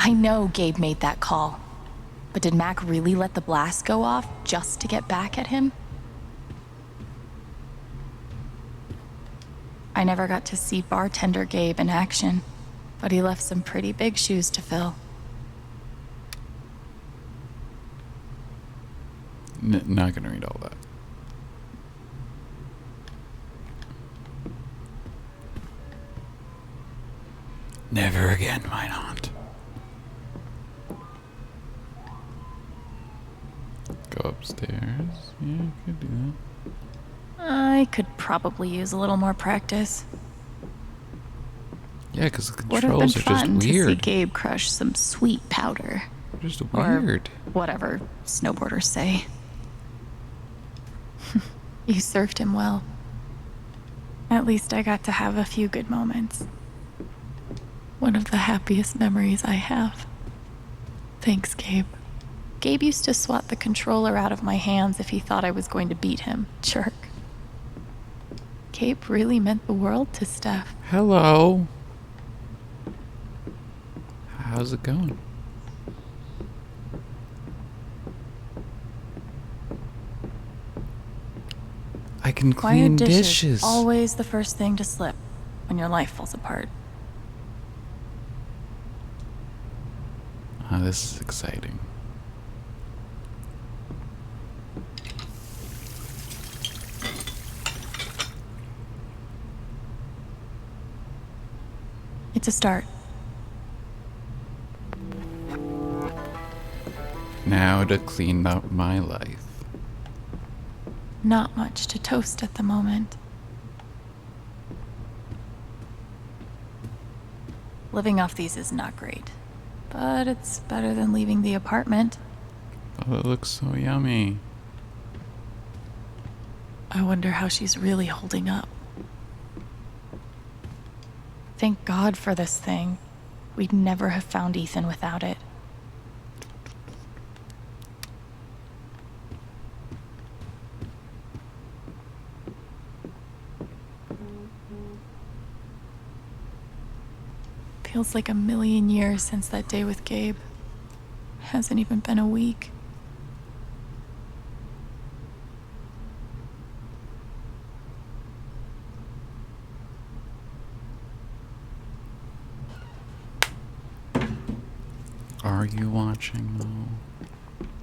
I know Gabe made that call. But did Mac really let the blast go off just to get back at him? I never got to see bartender Gabe in action, but he left some pretty big shoes to fill. Not gonna read all that. Never again, mine aunt. Go upstairs. Yeah, I could do that. I could probably use a little more practice. Yeah, because the Would have been controls are just fun to see weird. Gabe crush some sweet powder. Just Or weird. whatever snowboarders say. You served him well. At least I got to have a few good moments. One of the happiest memories I have. Thanks, Gabe. Gabe used to swat the controller out of my hands if he thought I was going to beat him. Jerk. Gabe really meant the world to Steph. Hello. How's it going? I can clean Quiet dishes. Always the first thing to slip when your life falls apart. Oh, this is exciting. It's a start. Now to clean up my life. Not much to toast at the moment. Living off these is not great, but it's better than leaving the apartment. Oh, it looks so yummy. I wonder how she's really holding up. Thank God for this thing. We'd never have found Ethan without it. Feels like a million years since that day with Gabe. Hasn't even been a week. Are you watching, though?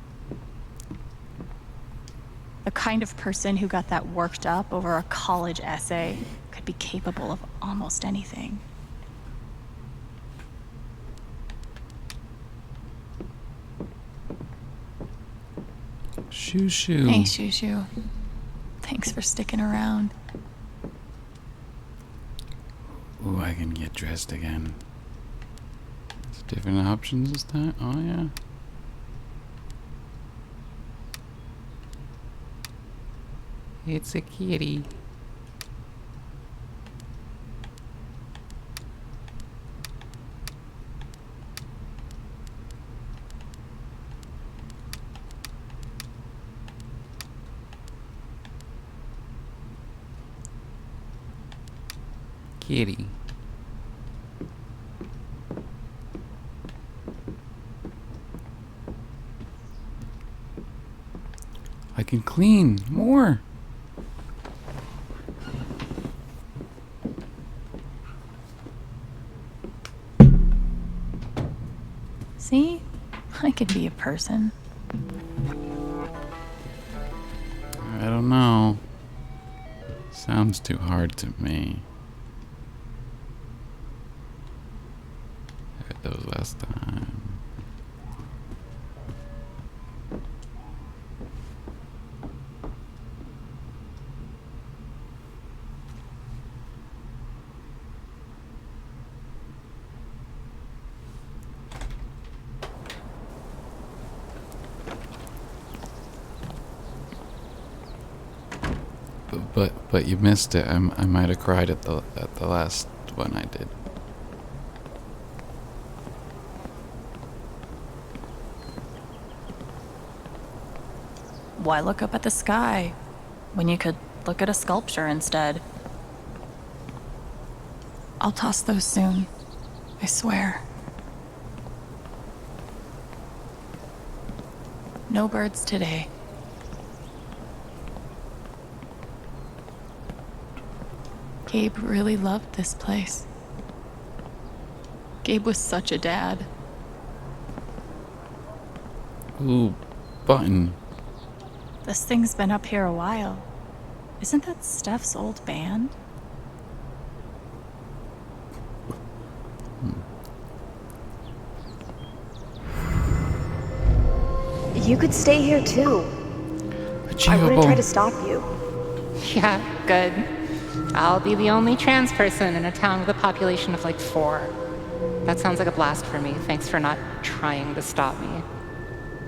The kind of person who got that worked up over a college essay could be capable of almost anything. Shoo shoo. Hey, Shoo Shoo. Thanks for sticking around. Ooh, I can get dressed again. It's different options this time. Oh, yeah. It's a kitty. Kitty. I can clean more. See? I can be a person. I don't know. Sounds too hard to me. I heard those last time. But you missed it. I might have cried at the last one I did. Why look up at the sky when you could look at a sculpture instead? I'll toss those soon. I swear. no birds today. Gabe really loved this place. Gabe was such a dad. Ooh, button. This thing's been up here a while. Isn't that Steph's old band? You could stay here too. I Achievable. wouldn't try to stop you. Yeah, good. I'll be the only trans person in a town with a population of like 4. That sounds like a blast for me. Thanks for not trying to stop me.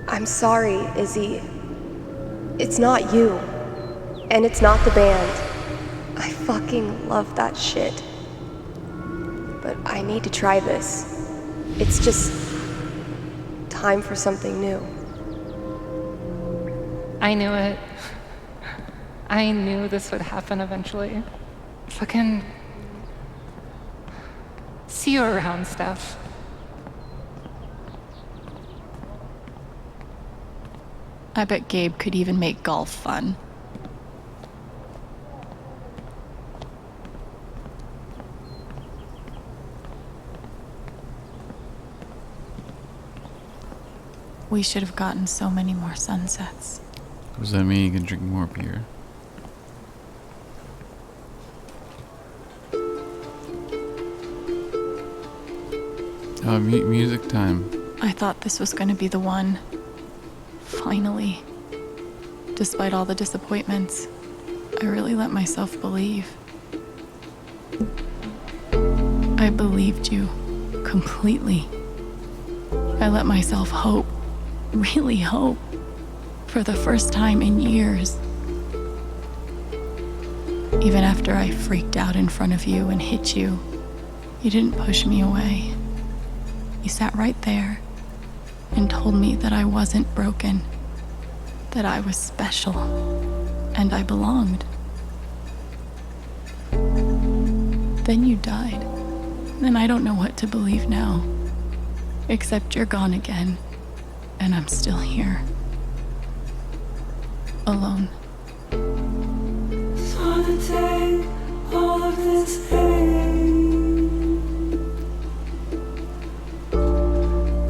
I'm sorry, Izzy. It's not you. And it's not the band. I fucking love that shit. But I need to try this. It's just time for something new. I knew it. I knew this would happen eventually. Fucking... See you around, Steph. I bet Gabe could even make golf fun. We should have gotten so many more sunsets. Does that mean you can drink more beer? Music time. I thought this was going to be the one. Finally. Despite all the disappointments, I really let myself believe. I believed you completely. I let myself hope, really hope, for the first time in years. Even after I freaked out in front of you and hit you, you didn't push me away. You sat right there and told me that I wasn't broken, that I was special, and I belonged. Then you died, and I don't know what to believe now, except you're gone again, and I'm still here, alone. Just wanna take all of this pain.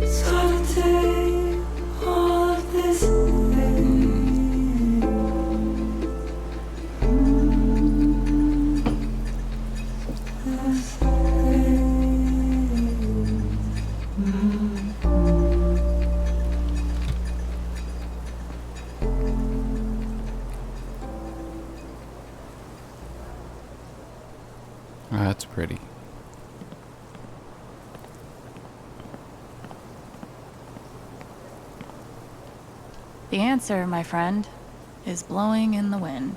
Just wanna take all of this pain. This pain. Oh, that's pretty. The answer, my friend, is blowing in the wind.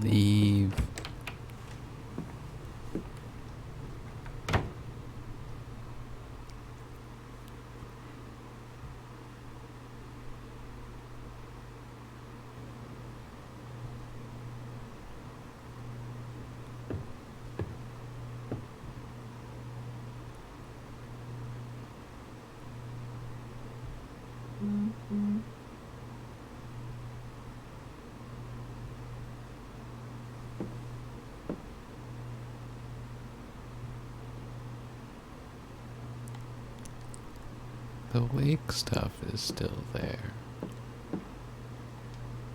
Leave. The wake stuff is still there.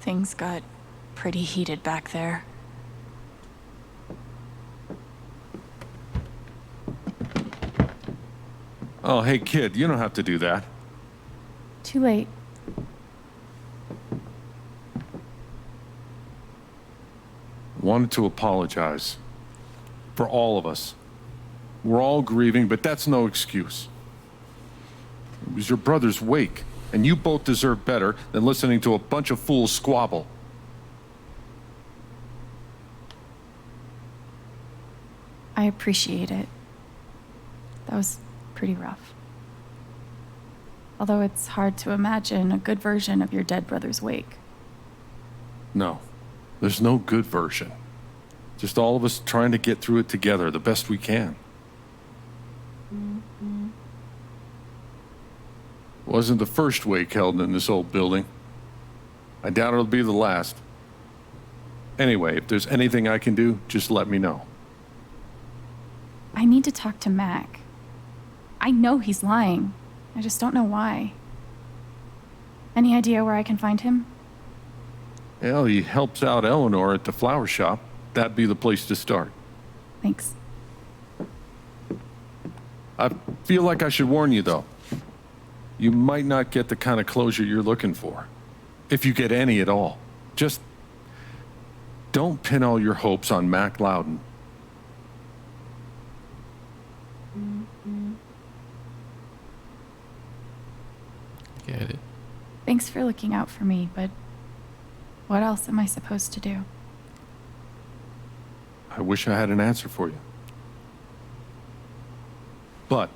Things got pretty heated back there. Oh, hey kid, you don't have to do that. Too late. Wanted to apologize. For all of us. We're all grieving, but that's no excuse. It was your brother's wake, and you both deserve better than listening to a bunch of fools squabble. I appreciate it. That was pretty rough. Although it's hard to imagine a good version of your dead brother's wake. No, there's no good version. Just all of us trying to get through it together the best we can. Wasn't the first wake held in this old building. I doubt it'll be the last. Anyway, if there's anything I can do, just let me know. I need to talk to Mac. I know he's lying. I just don't know why. Any idea where I can find him? Well, he helps out Eleanor at the flower shop. That'd be the place to start. Thanks. I feel like I should warn you, though. You might not get the kind of closure you're looking for. If you get any at all. Just don't pin all your hopes on Mac Loudon. Get it. Thanks for looking out for me, but what else am I supposed to do? I wish I had an answer for you. But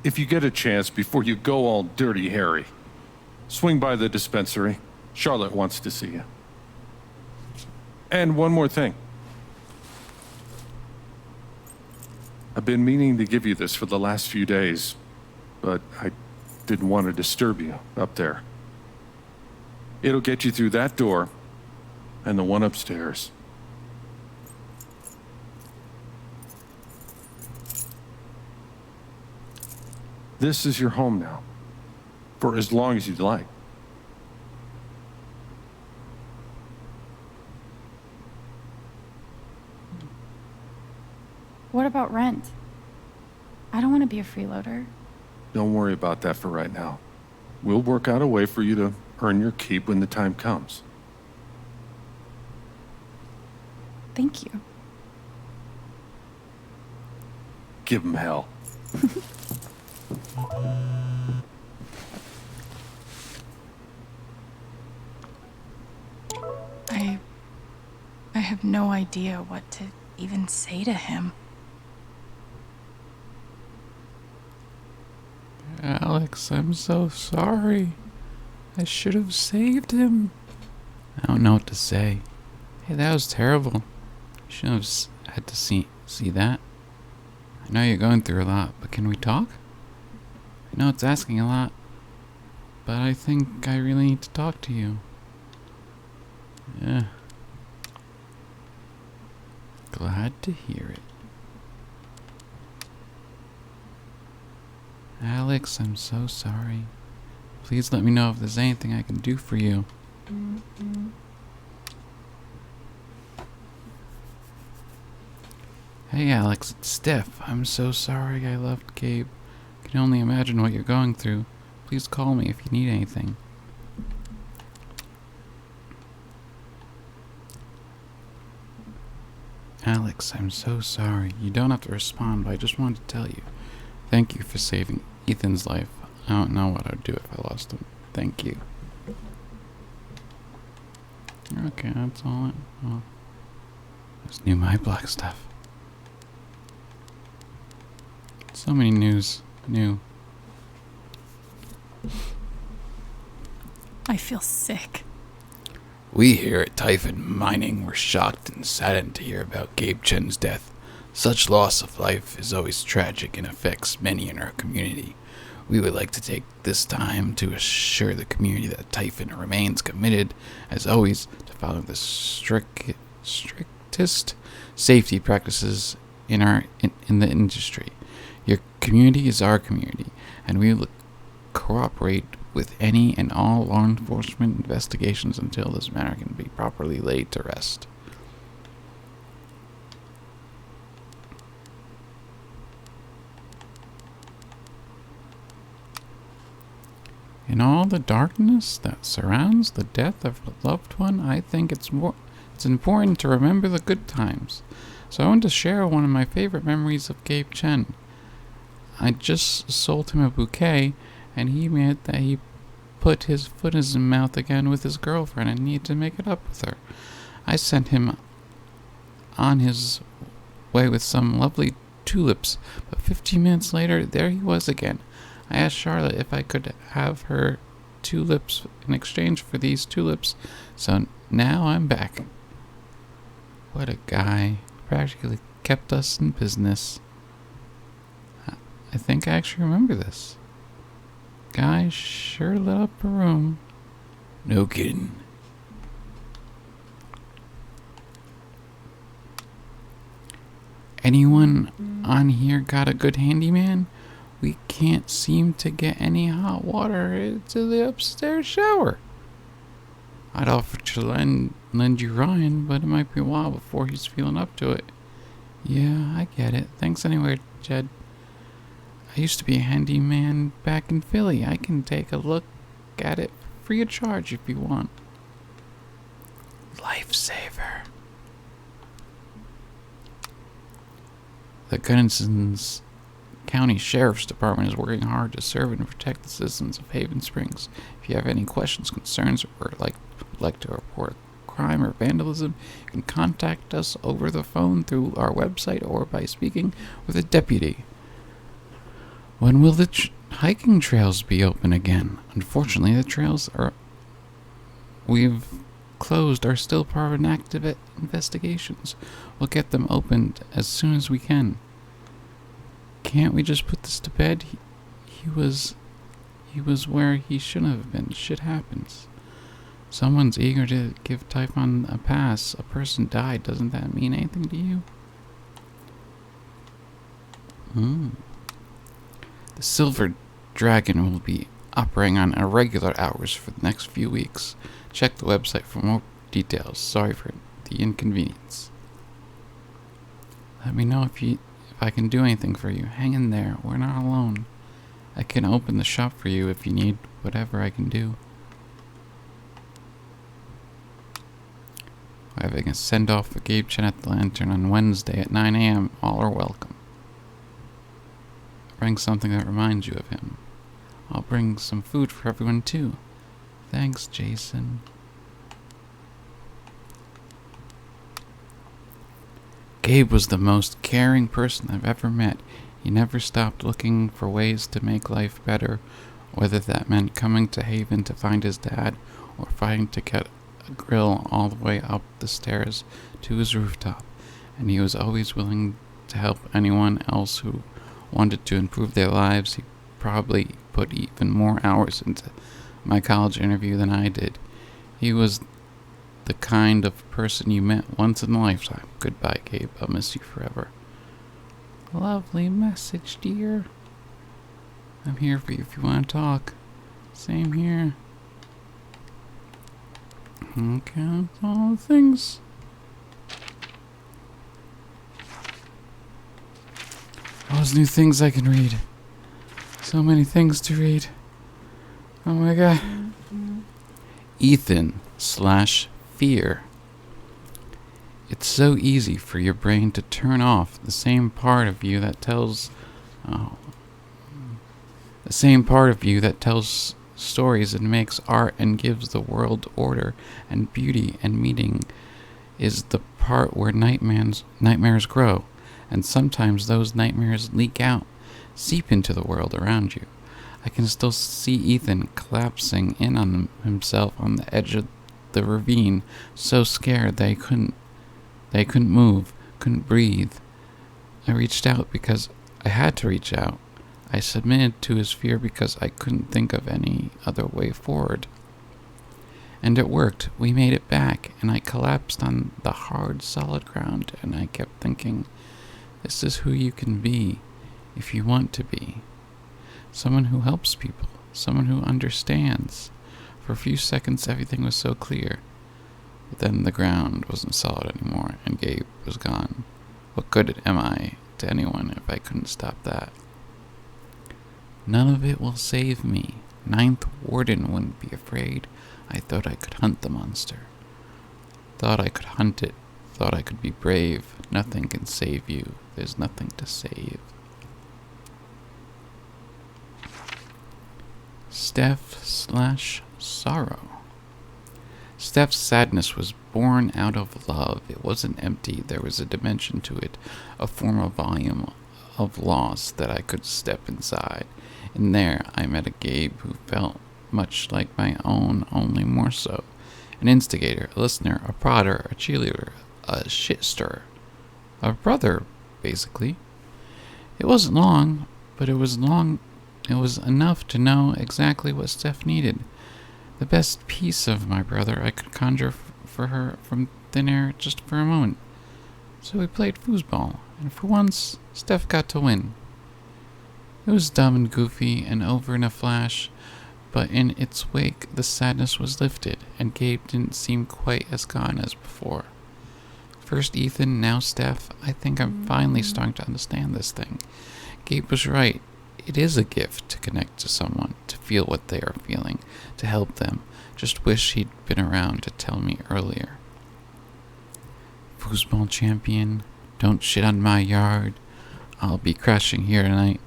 if you get a chance before you go all dirty Harry, swing by the dispensary. Charlotte wants to see you. And one more thing. I've been meaning to give you this for the last few days, but I didn't want to disturb you up there. It'll get you through that door and the one upstairs. This is your home now, for as long as you'd like. What about rent? I don't want to be a freeloader. Don't worry about that for right now. We'll work out a way for you to earn your keep when the time comes. Thank you. Give 'em hell. I have no idea what to even say to him. Alex, I'm so sorry. I should have saved him. I don't know what to say. Hey, that was terrible. You shouldn't have had to see that. I know you're going through a lot, but can we talk? I know it's asking a lot, but I think I really need to talk to you. Yeah. Glad to hear it. Alex, I'm so sorry. Please let me know if there's anything I can do for you. Hey Alex, it's Steph. I'm so sorry I left Gabe. I can only imagine what you're going through. Please call me if you need anything. Alex, I'm so sorry. You don't have to respond, but I just wanted to tell you. Thank you for saving Ethan's life. I don't know what I'd do if I lost him. Thank you. Okay, that's all. Oh. There's new My Black stuff. So many news. New. I feel sick. We here at Typhon Mining were shocked and saddened to hear about Gabe Chen's death. Such loss of life is always tragic and affects many in our community. We would like to take this time to assure the community that Typhon remains committed, as always, to follow the strictest safety practices in the industry. Your community is our community, and we will cooperate with any and all law enforcement investigations until this matter can be properly laid to rest. In all the darkness that surrounds the death of a loved one, I think it's important to remember the good times. So I wanted to share one of my favorite memories of Gabe Chen. I just sold him a bouquet, and he admitted that he put his foot in his mouth again with his girlfriend and needed to make it up with her. I sent him on his way with some lovely tulips, but 15 minutes later, there he was again. I asked Charlotte if I could have her tulips in exchange for these tulips, so now I'm back. What a guy. Practically kept us in business. I think I actually remember this. Guy sure lit up a room. No kidding. Anyone on here got a good handyman? We can't seem to get any hot water into the upstairs shower. I'd offer to lend you Ryan, but it might be a while before he's feeling up to it. Yeah, I get it. Thanks anyway, Jed. I used to be a handyman back in Philly. I can take a look at it free of charge if you want. Lifesaver. The Gunnison County Sheriff's Department is working hard to serve and protect the citizens of Haven Springs. If you have any questions, concerns, or like to report crime or vandalism, you can contact us over the phone through our website or by speaking with a deputy. When will the hiking trails be open again? Unfortunately, the trails we've closed are still part of an active investigations. We'll get them opened as soon as we can. Can't we just put this to bed? He was where he shouldn't have been. Shit happens. Someone's eager to give Typhon a pass. A person died. Doesn't that mean anything to you? The Silver Dragon will be operating on irregular hours for the next few weeks. Check the website for more details. Sorry for the inconvenience. Let me know if I can do anything for you. Hang in there. We're not alone. I can open the shop for you if you need whatever I can do. We're having a send-off for Gabe Chen at the Lantern on Wednesday at 9 a.m. All are welcome. Bring something that reminds you of him. I'll bring some food for everyone too. Thanks, Jason. Gabe was the most caring person I've ever met. He never stopped looking for ways to make life better, whether that meant coming to Haven to find his dad or fighting to get a grill all the way up the stairs to his rooftop. And he was always willing to help anyone else who wanted to improve their lives. He probably put even more hours into my college interview than I did. He was the kind of person you met once in a lifetime. Goodbye, Gabe. I'll miss you forever. Lovely message, dear. I'm here for you if you want to talk. Same here. Okay, that's all the things. All those new things I can read. So many things to read. Oh my god. Ethan/Fear. It's so easy for your brain to turn off the same part of you that tells stories and makes art and gives the world order and beauty and meaning is the part where nightmares grow, and sometimes those nightmares leak out, seep into the world around you. I can still see Ethan collapsing in on himself on the edge of the ravine, so scared that he couldn't move, couldn't breathe. I reached out because I had to reach out. I submitted to his fear because I couldn't think of any other way forward. And it worked. We made it back, and I collapsed on the hard, solid ground, and I kept thinking, this is who you can be, if you want to be. Someone who helps people, someone who understands. For a few seconds, everything was so clear. But then the ground wasn't solid anymore, and Gabe was gone. What good am I to anyone if I couldn't stop that? None of it will save me. Ninth Warden wouldn't be afraid. I thought I could hunt the monster. Thought I could hunt it thought I could be brave. Nothing can save you. There's nothing to save. Steph/sorrow. Steph's sadness was born out of love. It wasn't empty. There was a dimension to it, a form of volume of loss that I could step inside. And there I met a Gabe who felt much like my own, only more so. An instigator, a listener, a prodder, a cheerleader, a shit stirrer. A brother, basically. It wasn't long, but it was enough to know exactly what Steph needed. The best piece of my brother I could conjure for her from thin air just for a moment. So we played foosball, and for once, Steph got to win. It was dumb and goofy and over in a flash, but in its wake the sadness was lifted, and Gabe didn't seem quite as gone as before. First Ethan, now Steph. I think I'm finally starting to understand this thing. Gabe was right. It is a gift to connect to someone, to feel what they are feeling, to help them. Just wish he'd been around to tell me earlier. Foosball champion, don't shit on my yard. I'll be crashing here tonight.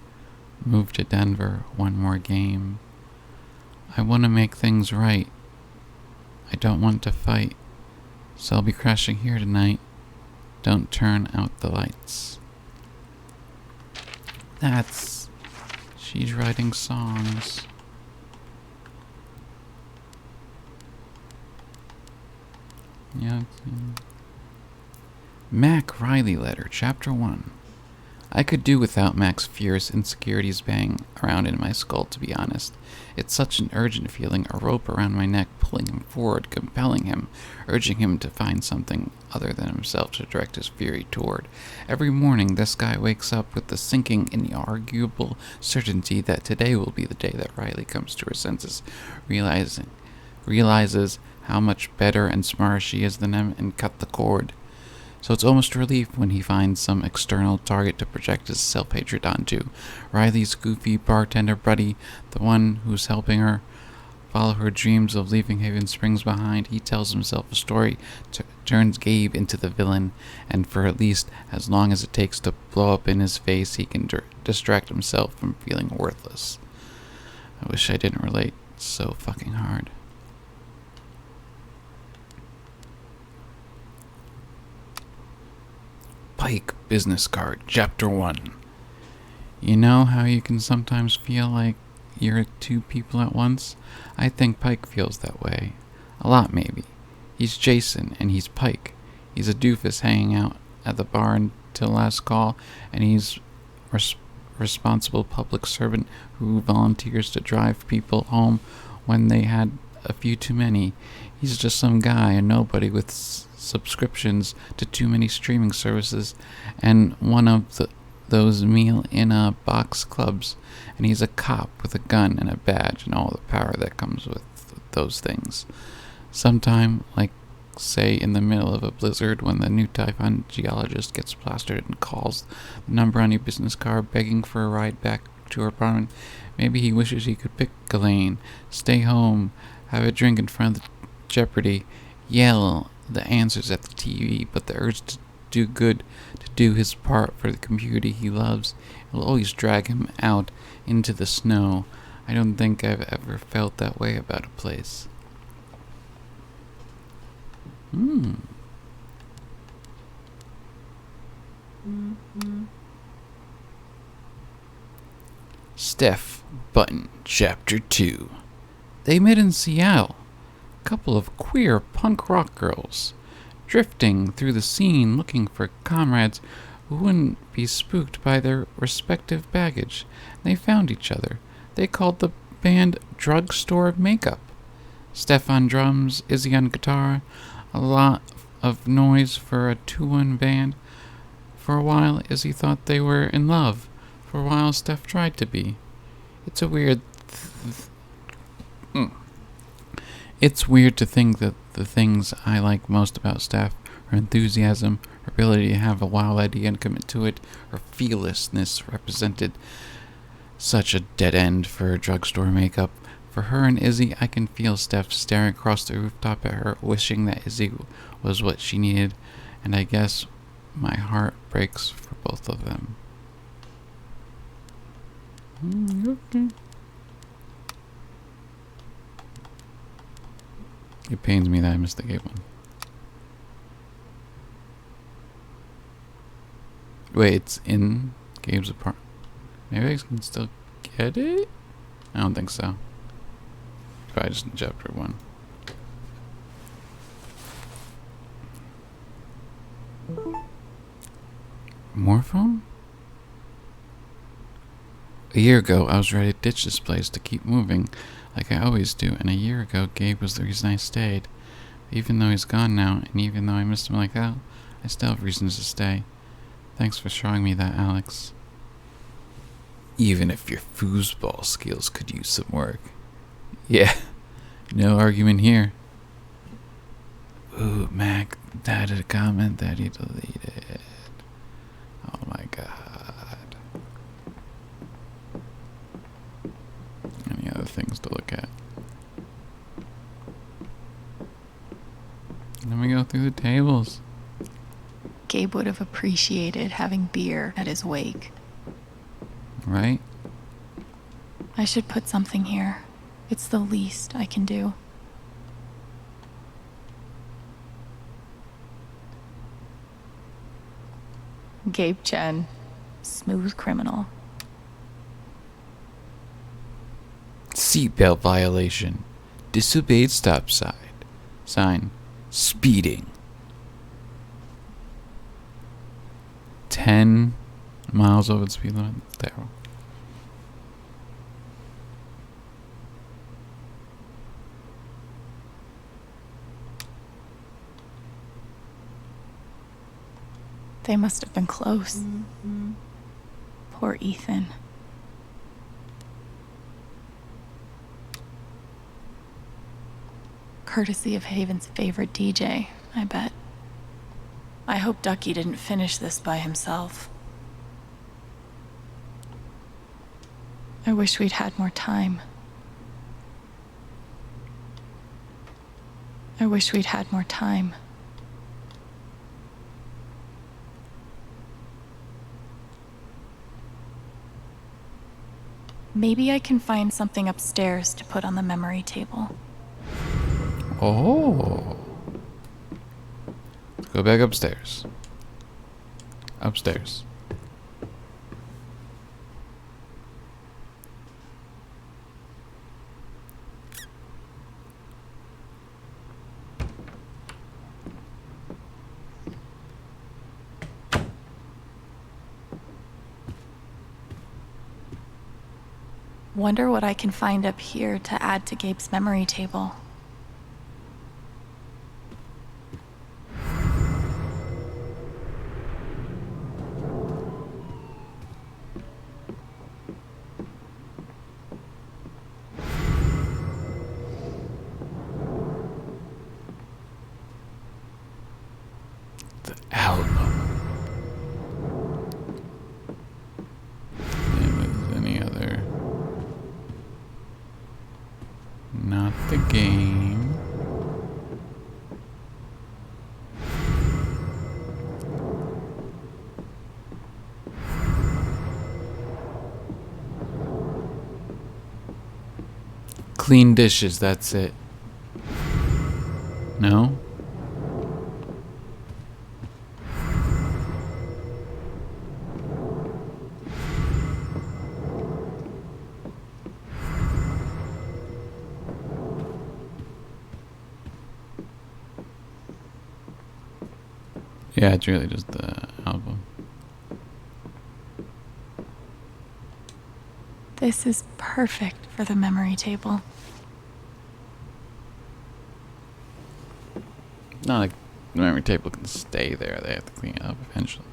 Move to Denver, one more game. I want to make things right. I don't want to fight. So I'll be crashing here tonight. Don't turn out the lights. She's writing songs. Yeah. Mac Riley letter, chapter 1. I could do without Mac's fierce insecurities bang around in my skull, to be honest. It's such an urgent feeling, a rope around my neck, pulling him forward, compelling him, urging him to find something other than himself to direct his fury toward. Every morning, this guy wakes up with the sinking, inarguable certainty that today will be the day that Riley comes to her senses, realizes how much better and smarter she is than him, and cut the cord. So it's almost a relief when he finds some external target to project his self-hatred onto. Riley's goofy bartender buddy, the one who's helping her follow her dreams of leaving Haven Springs behind. He tells himself a story, turns Gabe into the villain, and for at least as long as it takes to blow up in his face, he can distract himself from feeling worthless. I wish I didn't relate so fucking hard. Pike business card, chapter 1. You know how you can sometimes feel like you're two people at once? I think Pike feels that way. A lot, maybe. He's Jason, and he's Pike. He's a doofus hanging out at the bar until last call, and he's responsible public servant who volunteers to drive people home when they had a few too many. He's just some guy, a nobody with subscriptions to too many streaming services and one of those meal-in-a-box clubs, and he's a cop with a gun and a badge and all the power that comes with those things. Sometime, like say in the middle of a blizzard when the new Typhon geologist gets plastered and calls the number on your business card begging for a ride back to her apartment, maybe he wishes he could pick a lane, stay home, have a drink in front of the Jeopardy, yell the answers at the TV, but the urge to do good, to do his part for the community he loves, will always drag him out into the snow. I don't think I've ever felt that way about a place. Steph Button, chapter 2. They met in Seattle. Couple of queer punk rock girls, drifting through the scene looking for comrades who wouldn't be spooked by their respective baggage. They found each other. They called the band Drugstore Makeup. Steph on drums, Izzy on guitar, a lot of noise for a 2-1 band. For a while, Izzy thought they were in love. For a while, Steph tried to be. It's weird to think that the things I like most about Steph, her enthusiasm, her ability to have a wild idea and commit to it, her fearlessness represented such a dead end for Drugstore Makeup. For her and Izzy, I can feel Steph staring across the rooftop at her, wishing that Izzy was what she needed, And I guess my heart breaks for both of them. Okay. It pains me that I missed the Gabe one. Wait, it's in Gabe's apartment. Maybe I can still get it? I don't think so. Probably just in chapter 1. More phone? A year ago, I was ready to ditch this place to keep moving, like I always do, and a year ago, Gabe was the reason I stayed. Even though he's gone now, and even though I missed him like hell, I still have reasons to stay. Thanks for showing me that, Alex. Even if your foosball skills could use some work. Yeah, no argument here. Ooh, Mac, that had a comment that he deleted. Oh my god. Any other things to look at? Let me go through the tables. Gabe would have appreciated having beer at his wake. Right? I should put something here. It's the least I can do. Gabe Chen, smooth criminal. Seatbelt violation. Disobeyed stop sign. Sign. Speeding. 10 miles over the speed limit. There. They must have been close. Poor Ethan. Courtesy of Haven's favorite DJ, I bet. I hope Ducky didn't finish this by himself. I wish we'd had more time. I wish we'd had more time. Maybe I can find something upstairs to put on the memory table. Oh. Go back upstairs. Upstairs. Wonder what I can find up here to add to Gabe's memory table. The album. If there's any other. Not the game. Clean dishes, that's it. No? Yeah, it's really just the album. This is perfect for the memory table. Not like the memory table can stay there. They have to clean it up eventually.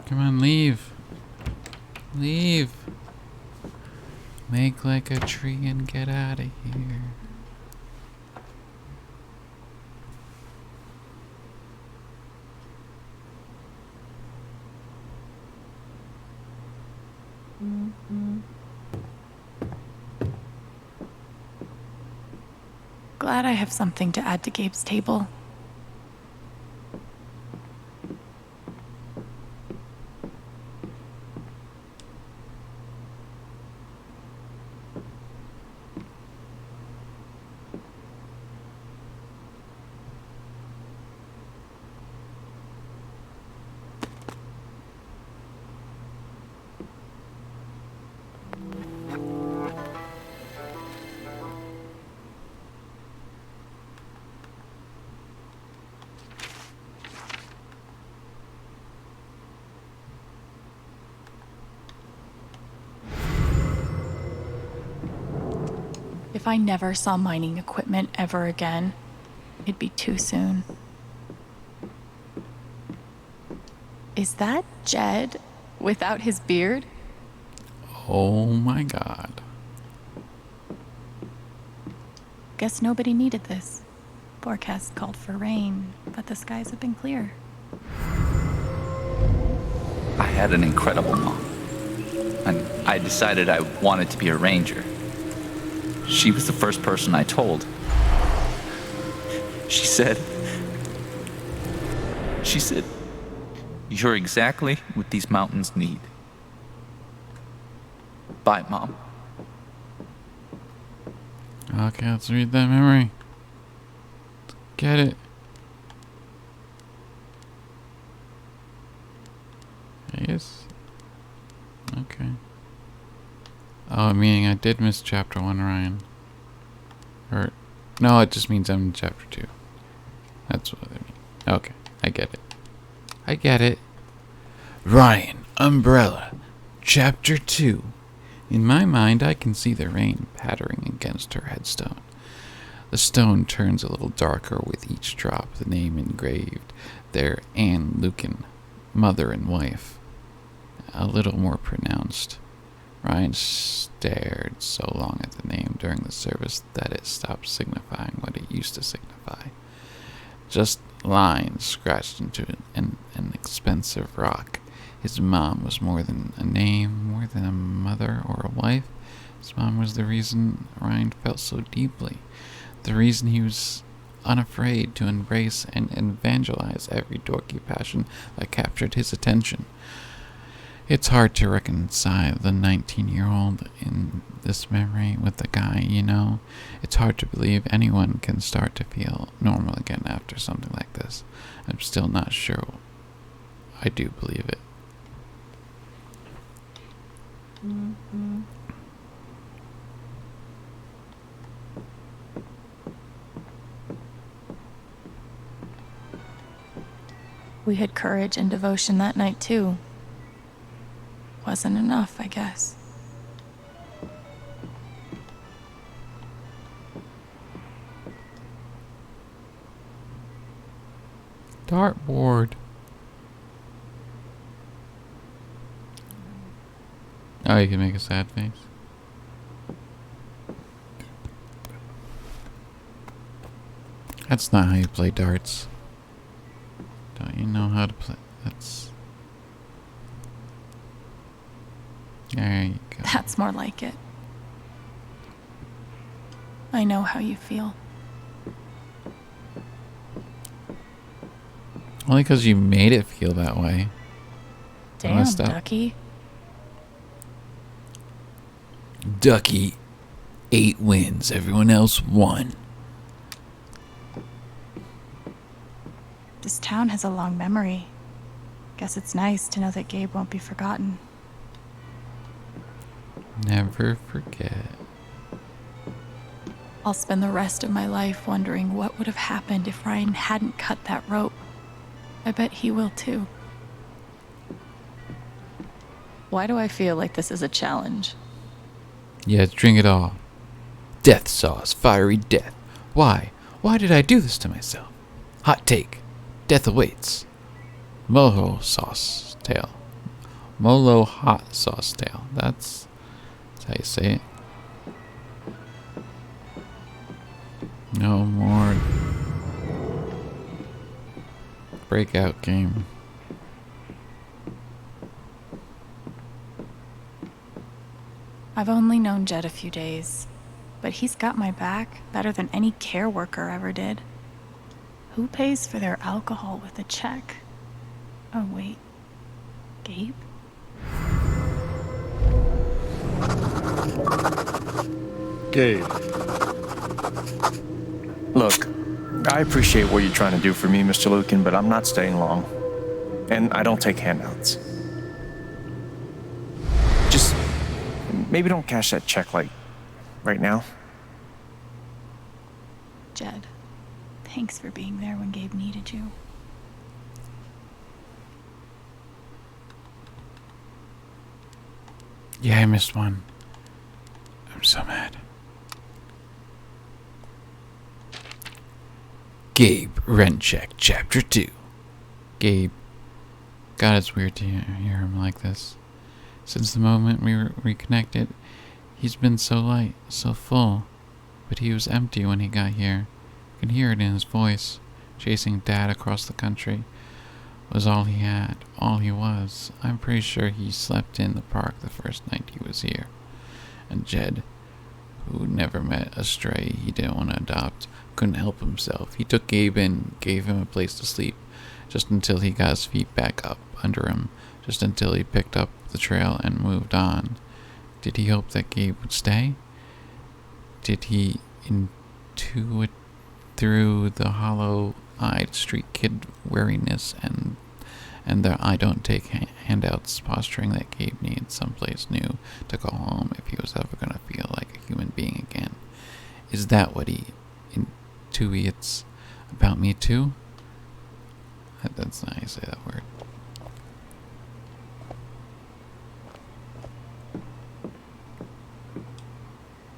Come on, leave. Leave. Make like a tree and get out of here. glad I have something to add to Gabe's table. If I never saw mining equipment ever again, it'd be too soon. Is that Jed without his beard? Oh my god. Guess nobody needed this. Forecast called for rain, but the skies have been clear. I had an incredible mom, and I decided I wanted to be a ranger. She was the first person I told. She said, "You're exactly what these mountains need." Bye, Mom. Okay, let's read that memory. Get it. Yes. Okay. Oh, meaning I did miss chapter 1, Ryan. Or, no, it just means I'm in chapter 2. That's what I mean. Okay, I get it. I get it. Ryan, Umbrella, chapter 2. In my mind, I can see the rain pattering against her headstone. The stone turns a little darker with each drop, the name engraved there, Anne Lucan, mother and wife, a little more pronounced. Ryan stared so long at the name during the service that it stopped signifying what it used to signify. Just lines scratched into an expensive rock. His mom was more than a name, more than a mother or a wife. His mom was the reason Ryan felt so deeply, the reason he was unafraid to embrace and evangelize every dorky passion that captured his attention. It's hard to reconcile the 19-year-old in this memory with the guy, you know? It's hard to believe anyone can start to feel normal again after something like this. I'm still not sure I do believe it. We had courage and devotion that night, too. Wasn't enough, I guess. Dartboard. Oh, you can make a sad face. That's not how you play darts. Don't you know how to play? That's... There you go. That's more like it. I know how you feel. Only because you made it feel that way. Damn, messed up. Ducky. Ducky, 8 wins. Everyone else 1. This town has a long memory. Guess it's nice to know that Gabe won't be forgotten. Never forget. I'll spend the rest of my life wondering what would have happened if Ryan hadn't cut that rope. I bet he will too. Why do I feel like this is a challenge? Yeah, drink it all. Death sauce, fiery death. Why? Why did I do this to myself? Hot take. Death awaits. Molo sauce tail. Molo hot sauce tail. That's how you say it. No more breakout game. I've only known Jed a few days. but he's got my back better than any care worker ever did. Who pays for their alcohol with a check? Oh, wait. Gabe? Gabe. Look, I appreciate what you're trying to do for me, Mr. Lucan, but I'm not staying long. And I don't take handouts. Just maybe don't cash that check like right now. Jed, thanks for being there when Gabe needed you. Yeah, I missed one. I'm so mad. Gabe, Rent Check, Chapter 2. Gabe. God, it's weird to hear him like this. Since the moment we reconnected, he's been so light, so full. But he was empty when he got here. You can hear it in his voice. Chasing Dad across the country was all he had, all he was. I'm pretty sure he slept in the park the first night he was here. And Jed, who never met a stray he didn't want to adopt, couldn't help himself. He took Gabe in, gave him a place to sleep, just until he got his feet back up under him, just until he picked up the trail and moved on. Did he hope that Gabe would stay? Did he intuit through the hollow-eyed street kid wariness and the I don't take handouts posturing that Gabe needs someplace new to go home if he was ever going to feel like a human being again? Is that what he intuits about me too? That's not how you say that word.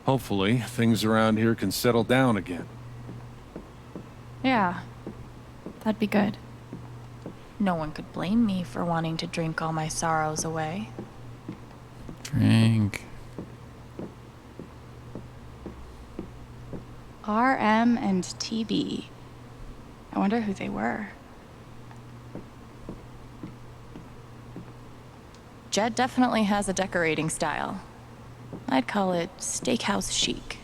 Hopefully, things around here can settle down again. Yeah, that'd be good. No one could blame me for wanting to drink all my sorrows away. Drink. RM and TB. I wonder who they were. Jed definitely has a decorating style. I'd call it steakhouse chic.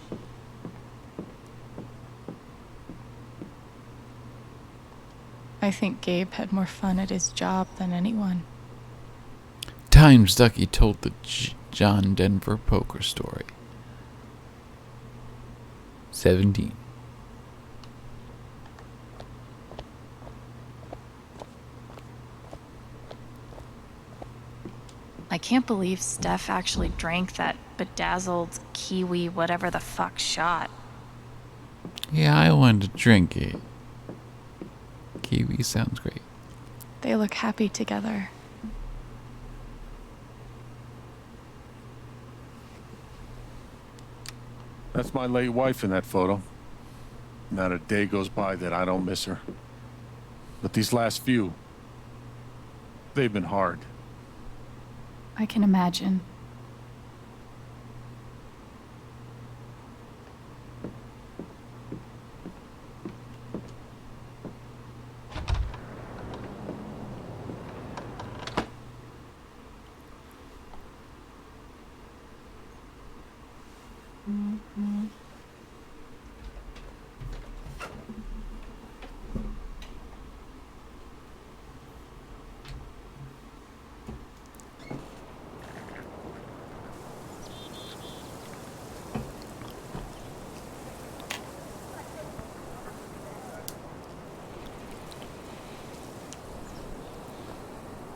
I think Gabe had more fun at his job than anyone. Times Ducky told the John Denver poker story. 17. I can't believe Steph actually drank that bedazzled kiwi whatever the fuck shot. Yeah, I wanted to drink it. Kiwi sounds great. They look happy together. That's my late wife in that photo. Not a day goes by that I don't miss her. But these last few, they've been hard. I can imagine.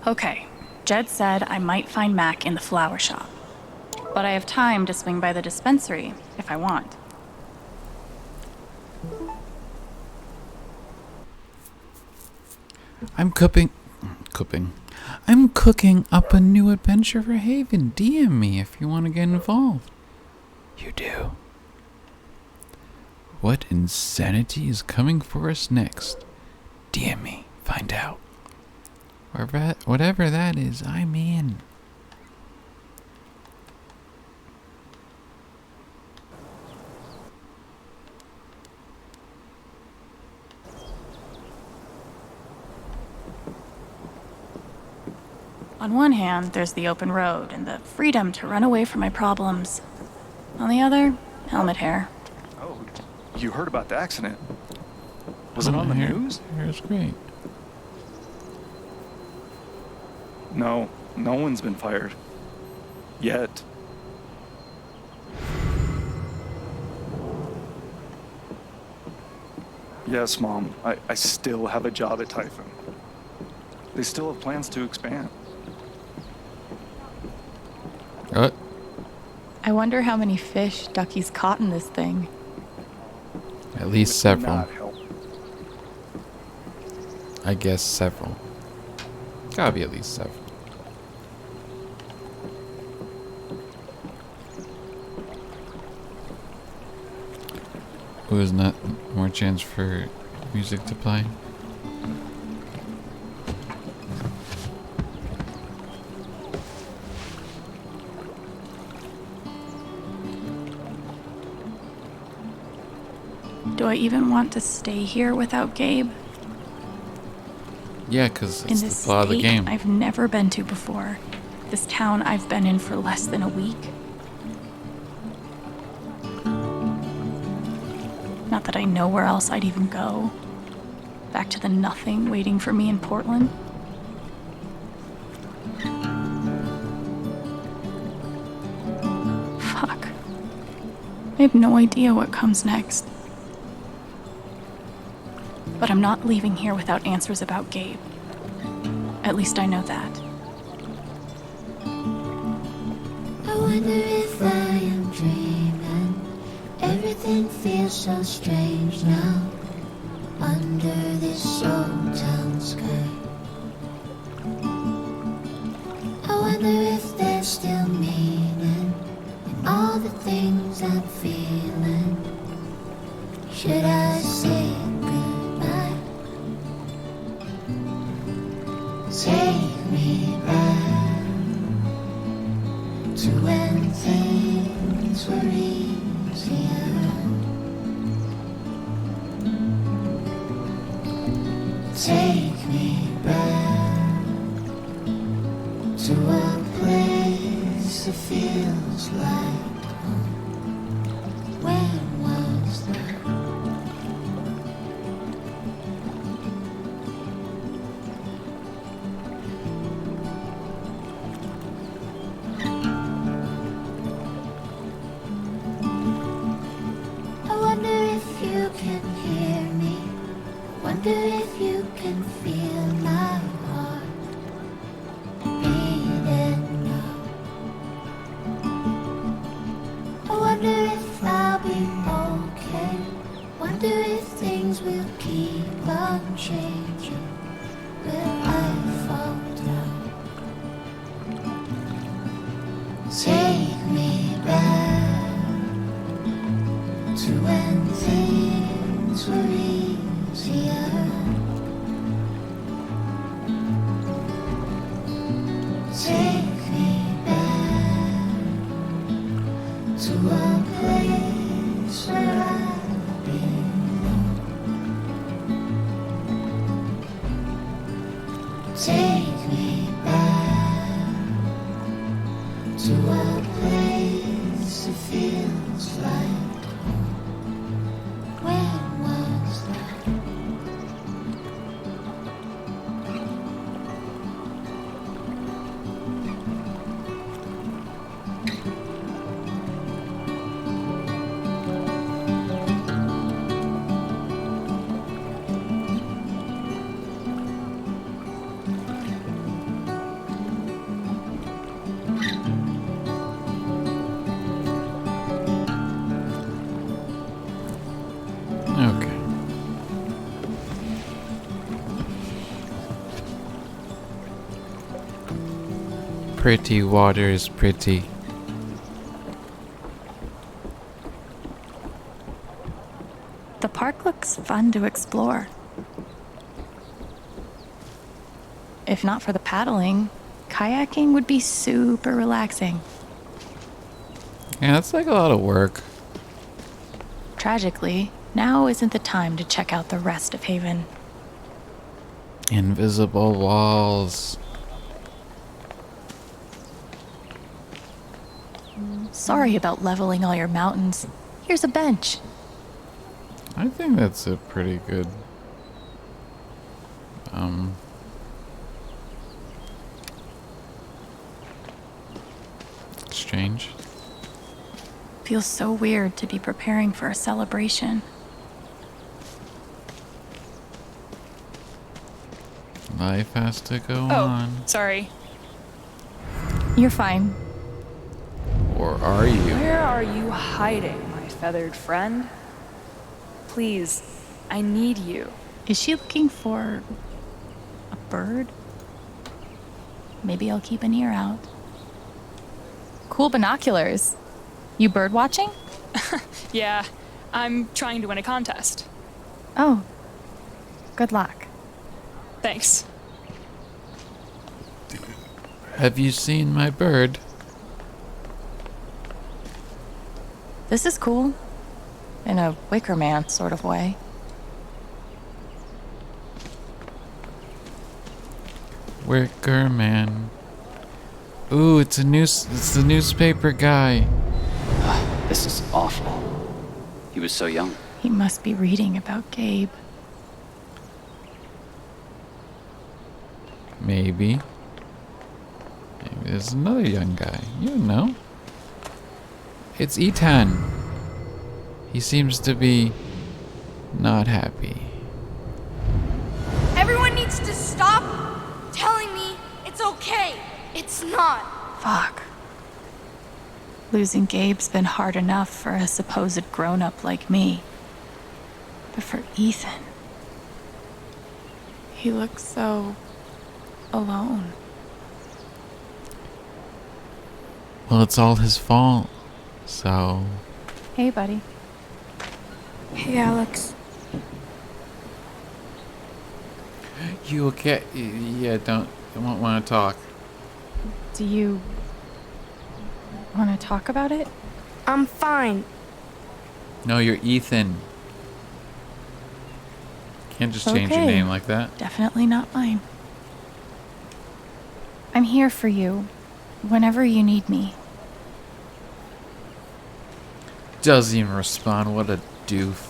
Okay, Jed said I might find Mac in the flower shop. But I have time to swing by the dispensary if I want. I'm cooking up a new adventure for Haven. DM me if you want to get involved. You do. What insanity is coming for us next? DM me. Find out. Whatever that is, I'm in. On one hand, there's the open road and the freedom to run away from my problems. On the other, Helmet hair. Oh, you heard about the accident? Was it on the news? Hair's great. No, no one's been fired. Yet. Yes, Mom. I still have a job at Typhoon. They still have plans to expand. What? I wonder how many fish Ducky's caught in this thing. At least Would several. not help. I guess several. Gotta be at least several. Ooh, isn't that more chance for music to play? Do I even want to stay here without Gabe? Yeah, because In it's this the plot of the state game. I've never been to before. This town I've been in for less than a week. Not that I know where else I'd even go. Back to the nothing waiting for me in Portland. Fuck. I have no idea what comes next. But I'm not leaving here without answers about Gabe. At least I know that. I wonder if I am dreaming. Everything feels so strange now. Under this old town sky. I wonder if there's still meaning in all the things I'm feeling. Should I say goodbye? Take me back to when things were easier. Take me back to a place that feels like home. When was that? I wonder if you can hear me. I wonder if you can feel my heart beating now. I wonder if I'll be okay. Wonder if things will keep on changing. Will I fall down? Take me back to when things were easier. Take me back to a place where I belong. Take me back to a place that feels like home. When was that? Okay. Pretty water is pretty. The park looks fun to explore. If not for the paddling, kayaking would be super relaxing. Yeah, that's like a lot of work. Tragically, now isn't the time to check out the rest of Haven. Invisible walls. Sorry about leveling all your mountains. Here's a bench. I think that's a pretty good exchange. Feels so weird to be preparing for a celebration. Life has to go on. Sorry. You're fine. Or are you? Where are you hiding, my feathered friend? Please, I need you. Is she looking for a bird? Maybe I'll keep an ear out. Cool binoculars. You bird watching? Yeah, I'm trying to win a contest. Oh. Good luck. Thanks. Have you seen my bird? This is cool. In a Wicker Man sort of way. Wicker Man. Ooh, it's the newspaper guy. This is awful. He was so young. He must be reading about Gabe. Maybe. Maybe there's another young guy. You don't know. It's Ethan. He seems to be not happy. Everyone needs to stop telling me it's okay. It's not. Fuck. Losing Gabe's been hard enough for a supposed grown-up like me. But for Ethan... he looks so... alone. Well, it's all his fault. So... Hey, buddy. Hey, Alex. You okay? Yeah, don't want to talk. Do you... want to talk about it? I'm fine. No, you're Ethan. Can't just change your Okay. name like that. Definitely not mine. I'm here for you. Whenever you need me. Doesn't even respond. What a doof.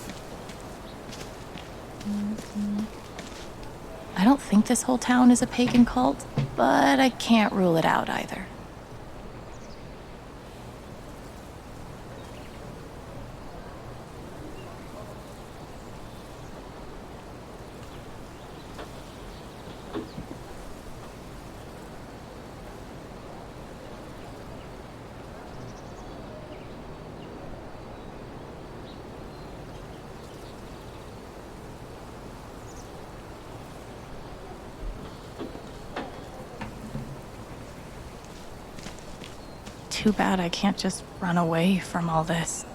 I don't think this whole town is a pagan cult, but I can't rule it out either. Too bad I can't just run away from all this.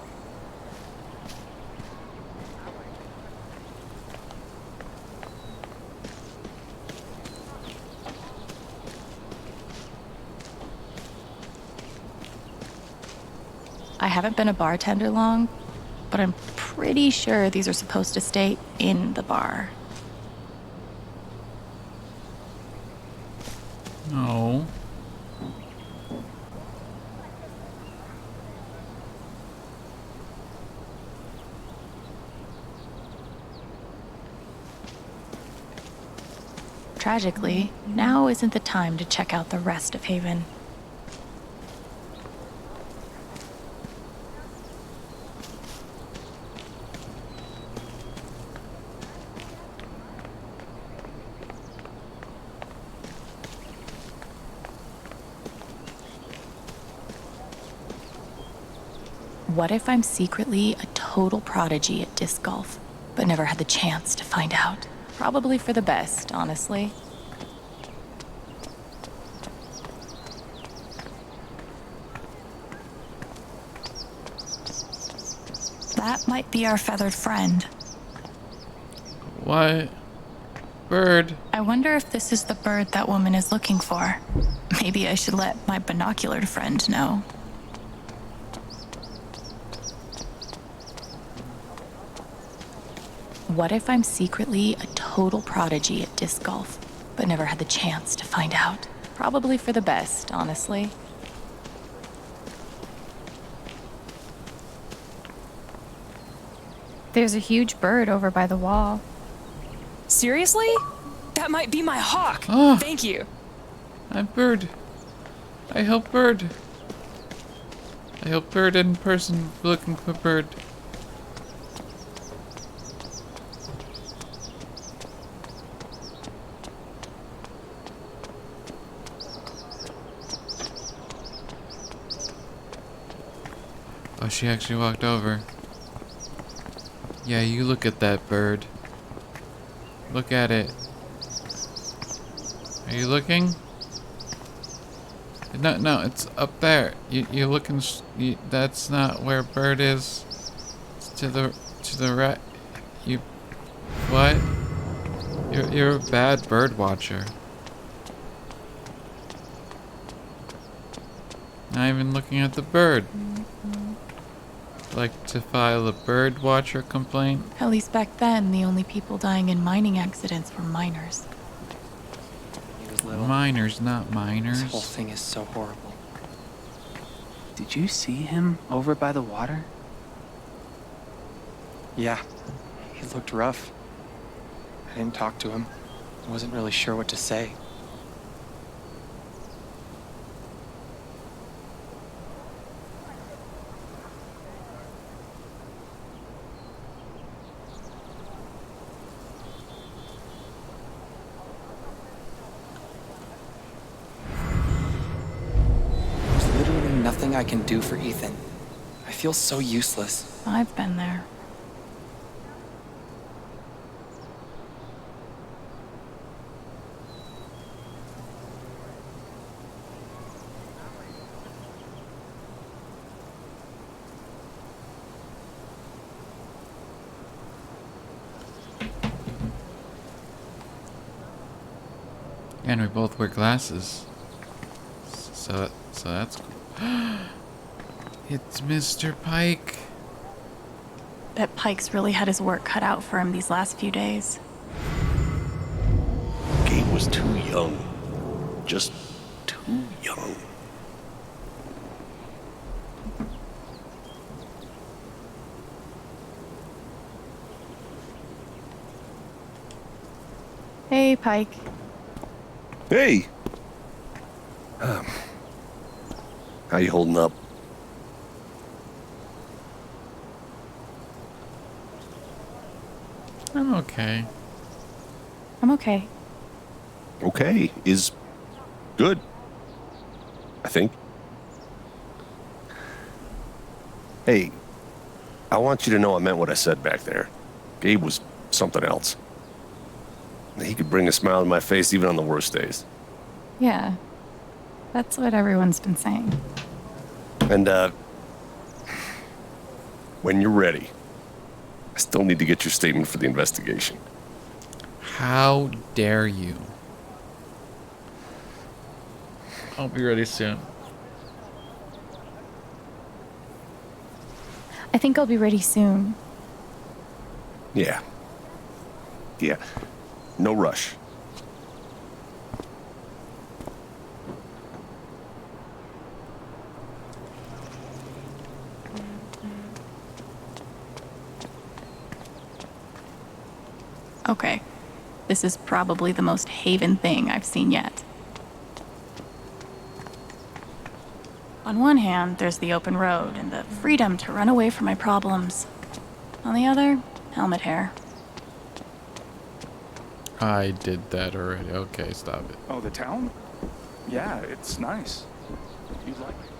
I haven't been a bartender long, but I'm pretty sure these are supposed to stay in the bar. No. Tragically, now isn't the time to check out the rest of Haven. What if I'm secretly a total prodigy at disc golf, but never had the chance to find out? Probably for the best, honestly. That might be our feathered friend. What? Bird. I wonder if this is the bird that woman is looking for. Maybe I should let my binoculared friend know. What if I'm secretly a total prodigy at disc golf, but never had the chance to find out? Probably for the best, honestly. There's a huge bird over by the wall. Seriously? That might be my hawk. Oh. Thank you. I'm Bird. I help Bird. I help Bird in person looking for Bird. Oh, she actually walked over. Yeah, you look at that bird. Look at it. Are you looking? No, it's up there. You're looking. That's not where Bird is. It's to the right. You, what? You're a bad bird watcher. Not even looking at the bird. Like to file a bird watcher complaint? At least back then, the only people dying in mining accidents were miners. He was little. Miners, not miners. This whole thing is so horrible. Did you see him over by the water? Yeah, he looked rough. I didn't talk to him. I wasn't really sure what to say. There's literally nothing I can do for Ethan. I feel so useless. I've been there. And we both wear glasses. So that's cool. It's Mr. Pike. Bet Pike's really had his work cut out for him these last few days. Gabe was too young. Just too young. Hey, Pike. Hey! How you holding up? I'm okay. I'm okay. Okay, is good. I think. Hey, I want you to know I meant what I said back there. Gabe was something else. He could bring a smile to my face even on the worst days. Yeah. That's what everyone's been saying. And, when you're ready, I still need to get your statement for the investigation. How dare you? I'll be ready soon. I think I'll be ready soon. Yeah. Yeah. No rush. Okay. This is probably the most Haven thing I've seen yet. On one hand, there's the open road and the freedom to run away from my problems. On the other, helmet hair. I did that already. Okay, stop it. Oh, the town? Yeah, it's nice. You like it?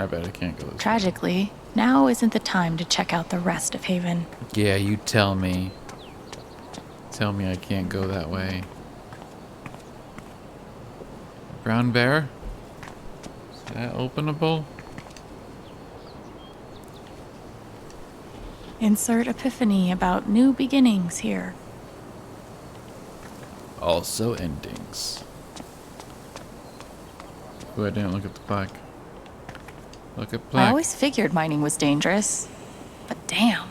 I bet I can't go this way. Tragically, now isn't the time to check out the rest of Haven. Yeah, you tell me. Tell me I can't go that way. Brown bear? Is that openable? Insert epiphany about new beginnings here. Also endings. Ooh, I didn't look at the plaque. Look at I plaque. always figured mining was dangerous, but damn.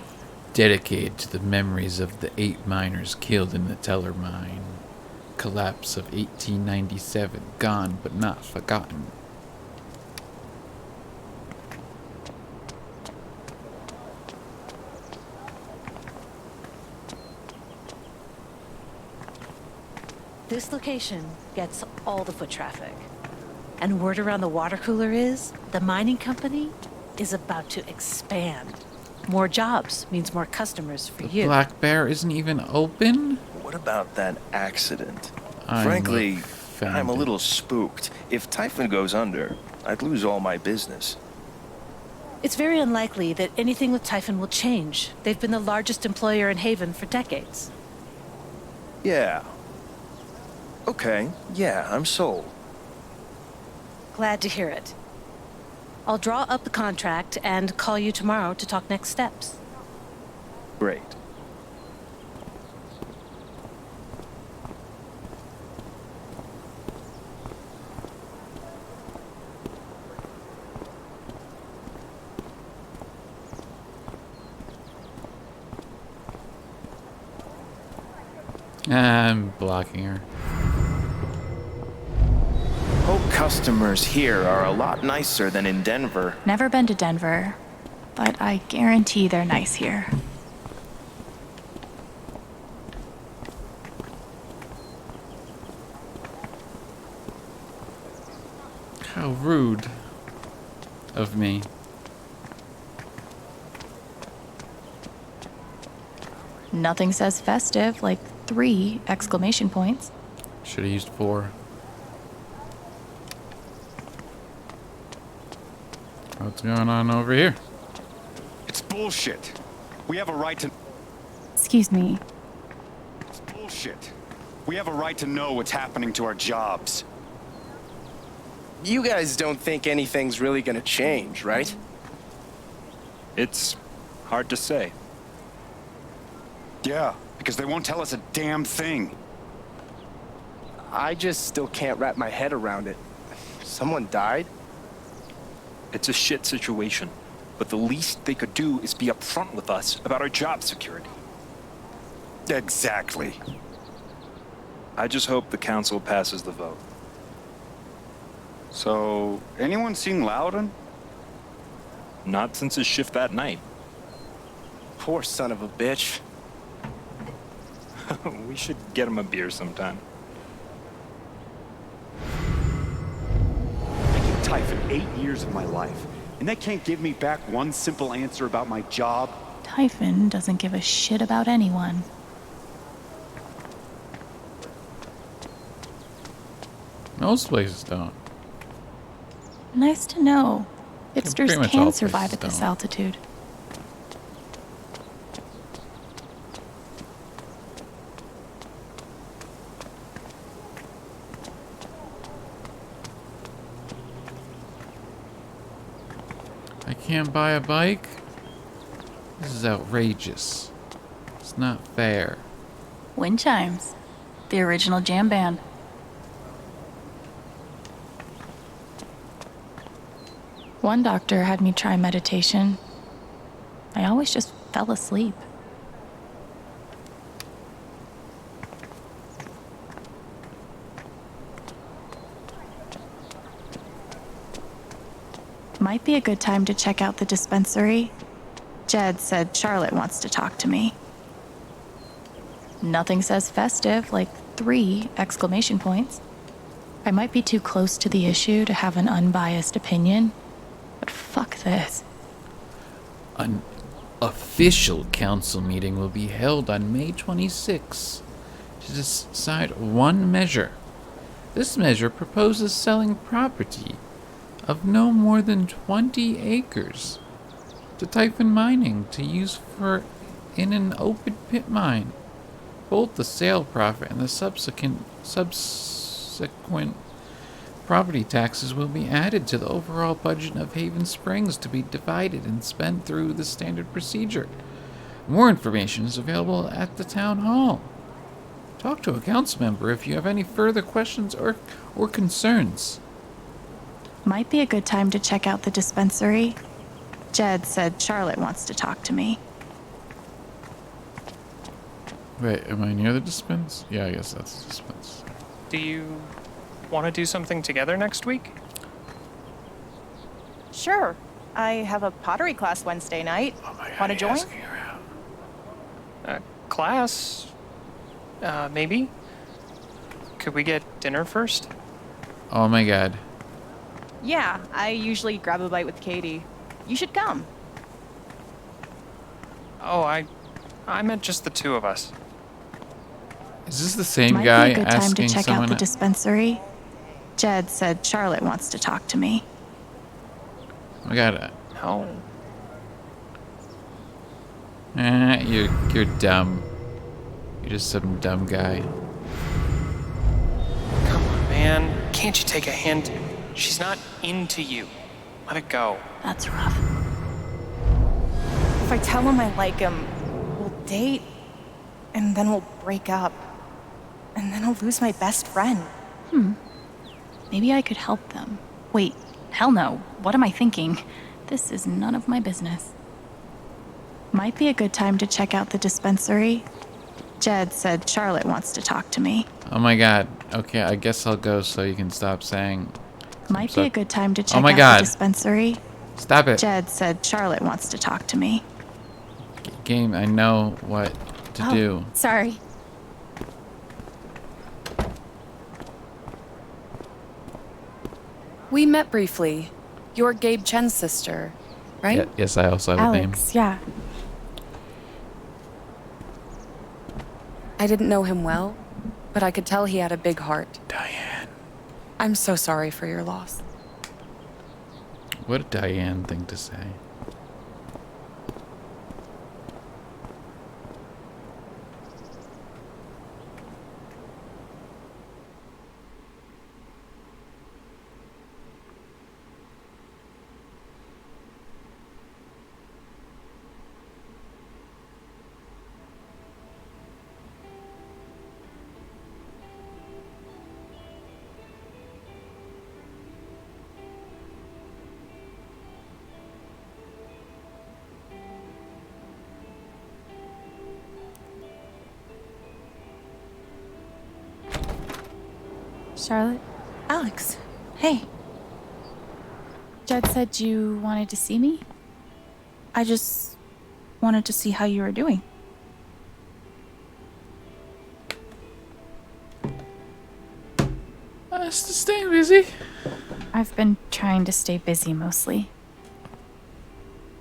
Dedicated to the memories of the 8 miners killed in the Teller mine. Collapse of 1897, gone but not forgotten. This location gets all the foot traffic. And word around the water cooler is the mining company is about to expand. More jobs means more customers for you. Black Bear isn't even open? What about that accident? I'm Frankly, I'm a offended. little spooked. If Typhon goes under, I'd lose all my business. It's very unlikely that anything with Typhon will change. They've been the largest employer in Haven for decades. Yeah. Okay, yeah, I'm sold. Glad to hear it. I'll draw up the contract and call you tomorrow to talk next steps. Great. I'm blocking her. Hope customers here are a lot nicer than in Denver. Never been to Denver, but I guarantee they're nice here. How rude of me. Nothing says festive like 3 exclamation points. Should have used 4. What's going on over here? It's bullshit. We have a right to... Excuse me. It's bullshit. We have a right to know what's happening to our jobs. You guys don't think anything's really gonna change, right? It's hard to say. Yeah, because they won't tell us a damn thing. I just still can't wrap my head around it. Someone died? It's a shit situation, but the least they could do is be upfront with us about our job security. Exactly. I just hope the council passes the vote. So, anyone seen Loudon? Not since his shift that night. Poor son of a bitch. We should get him a beer sometime. I give Typhon 8 years of my life, and they can't give me back one simple answer about my job. Typhon doesn't give a shit about anyone. Most places don't. Nice to know. Yeah, Hipsters pretty much all can survive places at this don't. altitude. I can't buy a bike? This is outrageous. It's not fair. Wind chimes. The original jam band. One doctor had me try meditation. I always just fell asleep. Might be a good time to check out the dispensary. Jed said Charlotte wants to talk to me. Nothing says festive like 3 exclamation points. I might be too close to the issue to have an unbiased opinion, but fuck this. An official council meeting will be held on May 26 to decide one measure. This measure proposes selling property of no more than 20 acres to Typhon Mining to use in an open pit mine. Both the sale profit and the subsequent property taxes will be added to the overall budget of Haven Springs to be divided and spent through the standard procedure. More information is available at the town hall. Talk to a council member if you have any further questions or concerns. Might be a good time to check out the dispensary. Jed said Charlotte wants to talk to me. Wait, am I near the dispense? Yeah, I guess that's the dispense. Do you want to do something together next week? Sure. I have a pottery class Wednesday night. Want to join? Class? Maybe. Could we get dinner first? Oh my god. Yeah, I usually grab a bite with Katie. You should come. Oh, I meant just the two of us. Is this the same Might guy be a good time to asking check someone? out the dispensary. Jed said Charlotte wants to talk to me. Oh my god. No. You're dumb. You're just some dumb guy. Come on, man. Can't you take a hint? She's not into you. Let it go. That's rough. If I tell him I like him, we'll date, and then we'll break up. And then I'll lose my best friend. Maybe I could help them. Wait, hell no. What am I thinking? This is none of my business. Might be a good time to check out the dispensary. Jed said Charlotte wants to talk to me. Oh my god. Okay, I guess I'll go so you can stop saying. Might be a good time to check Oh my out god. the dispensary. Stop it. Jed said Charlotte wants to talk to me. Game, I know what to do. Sorry. We met briefly. You're Gabe Chen's sister, right? Yes, I also have a name. Alex, yeah. I didn't know him well, but I could tell he had a big heart. Diane. I'm so sorry for your loss. What a Diane thing to say. Charlotte? Alex, hey. Jed said you wanted to see me? I just wanted to see how you were doing. Just staying busy. I've been trying to stay busy mostly.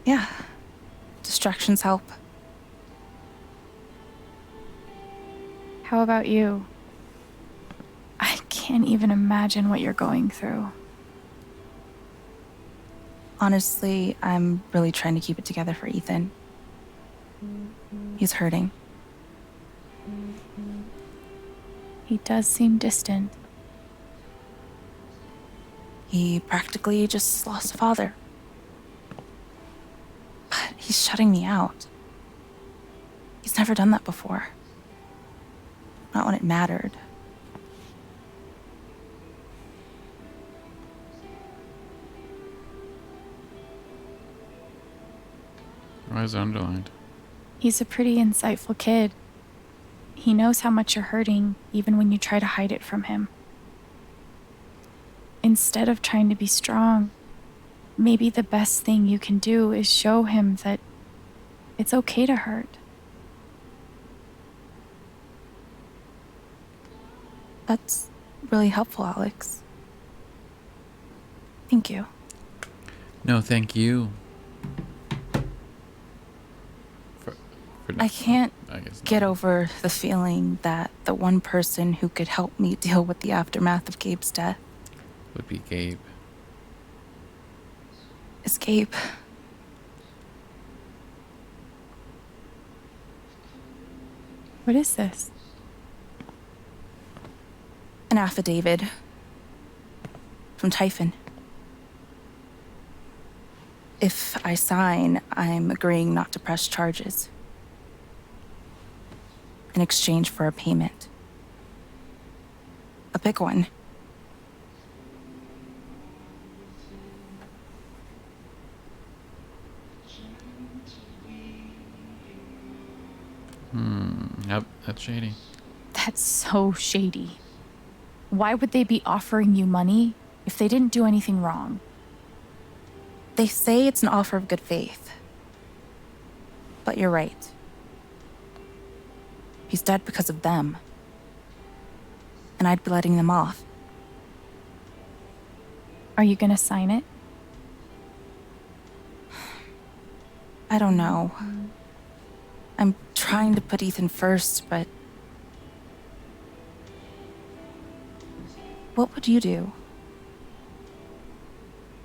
Yeah. Distractions help. How about you? I can't even imagine what you're going through. Honestly, I'm really trying to keep it together for Ethan. He's hurting. He does seem distant. He practically just lost a father. But he's shutting me out. He's never done that before. Not when it mattered. Why is it underlined? He's a pretty insightful kid. He knows how much you're hurting, even when you try to hide it from him. Instead of trying to be strong, maybe the best thing you can do is show him that it's okay to hurt. That's really helpful, Alex. Thank you. No, thank you. I can't I guess get over the feeling that the one person who could help me deal with the aftermath of Gabe's death would be Gabe. is Gabe. What is this? An affidavit from Typhon. If I sign, I'm agreeing not to press charges in exchange for a payment. A big one. Yep, that's shady. That's so shady. Why would they be offering you money if they didn't do anything wrong? They say it's an offer of good faith. But you're right. He's dead because of them. and I'd be letting them off. Are you gonna sign it? I don't know. I'm trying to put Ethan first, but... What would you do?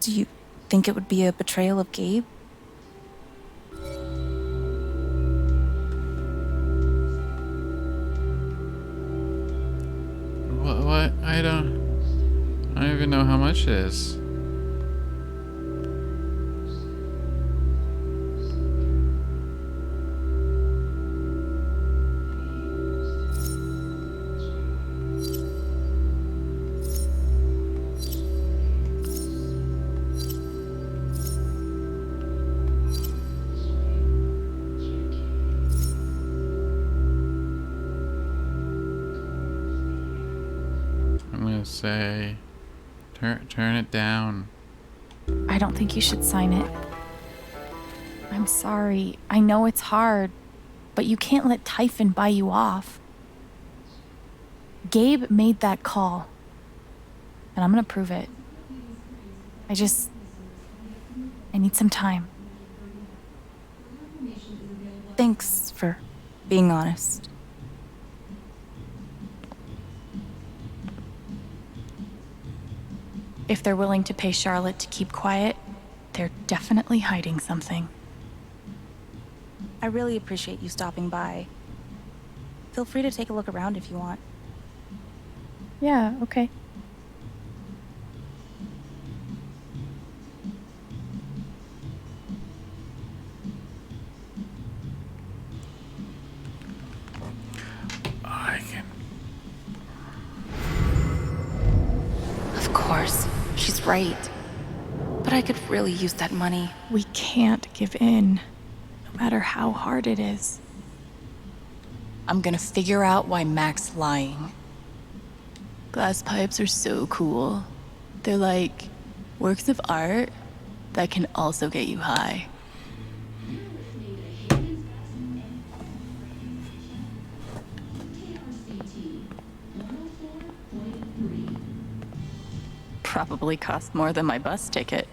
Do you think it would be a betrayal of Gabe? What? I don't even know how much it is. I'm gonna say, turn it down. I don't think you should sign it. I'm sorry. I know it's hard, but you can't let Typhon buy you off. Gabe made that call, and I'm gonna prove it. I need some time. Thanks for being honest. If they're willing to pay Charlotte to keep quiet, they're definitely hiding something. I really appreciate you stopping by. Feel free to take a look around if you want. Yeah, okay. I can. Of course, she's right. But I could really use that money. We can't give in, no matter how hard it is. I'm gonna figure out why Mac's lying. Glass pipes are so cool. They're like works of art that can also get you high. Probably cost more than my bus ticket.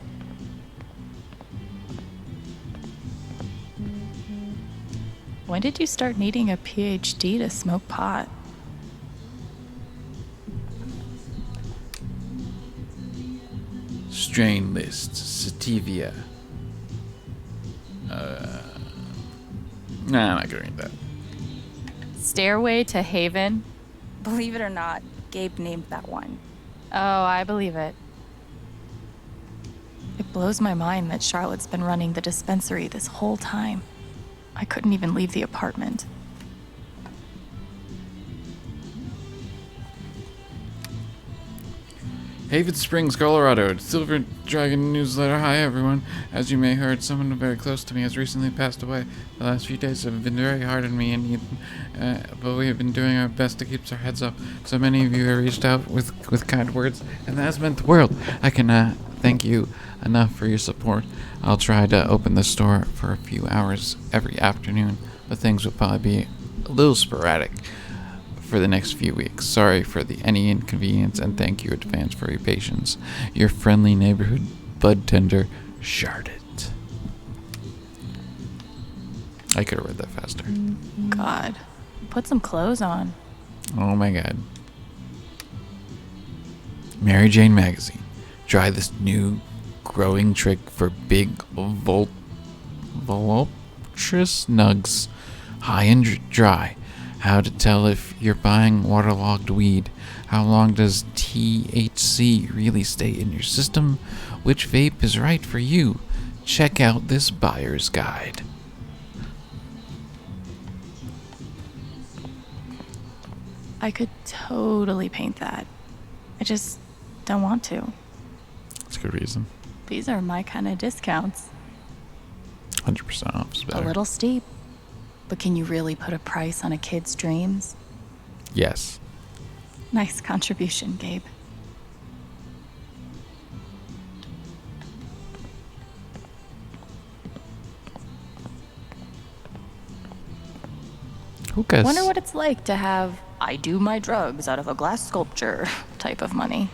When did you start needing a PhD to smoke pot? Strain list, sativia. Nah, I'm not gonna read that. Stairway to Haven? Believe it or not, Gabe named that one. Oh, I believe it. It blows my mind that Charlotte's been running the dispensary this whole time. I couldn't even leave the apartment. Haven Springs, Colorado. Silver Dragon newsletter. Hi, everyone. As you may have heard, someone very close to me has recently passed away. The last few days have been very hard on me and Ethan, but we have been doing our best to keep our heads up. So many of you have reached out with kind words, and that has meant the world. I can thank you enough for your support. I'll try to open the store for a few hours every afternoon, but things will probably be a little sporadic for the next few weeks. Sorry for any inconvenience, and thank you in advance for your patience. Your friendly neighborhood bud tender, Charlotte. I could have read that faster. God, put some clothes on. Oh my god. Mary Jane Magazine. Try this new growing trick for big voluptuous nugs, high and dry. How to tell if you're buying waterlogged weed. How long does THC really stay in your system? Which vape is right for you? Check out this buyer's guide. I could totally paint that. I just don't want to. That's a good reason. These are my kind of discounts. 100% off is better. A little steep. But can you really put a price on a kid's dreams? Yes. Nice contribution, Gabe. Hookahs. Wonder what it's like to have I do my drugs out of a glass sculpture type of money.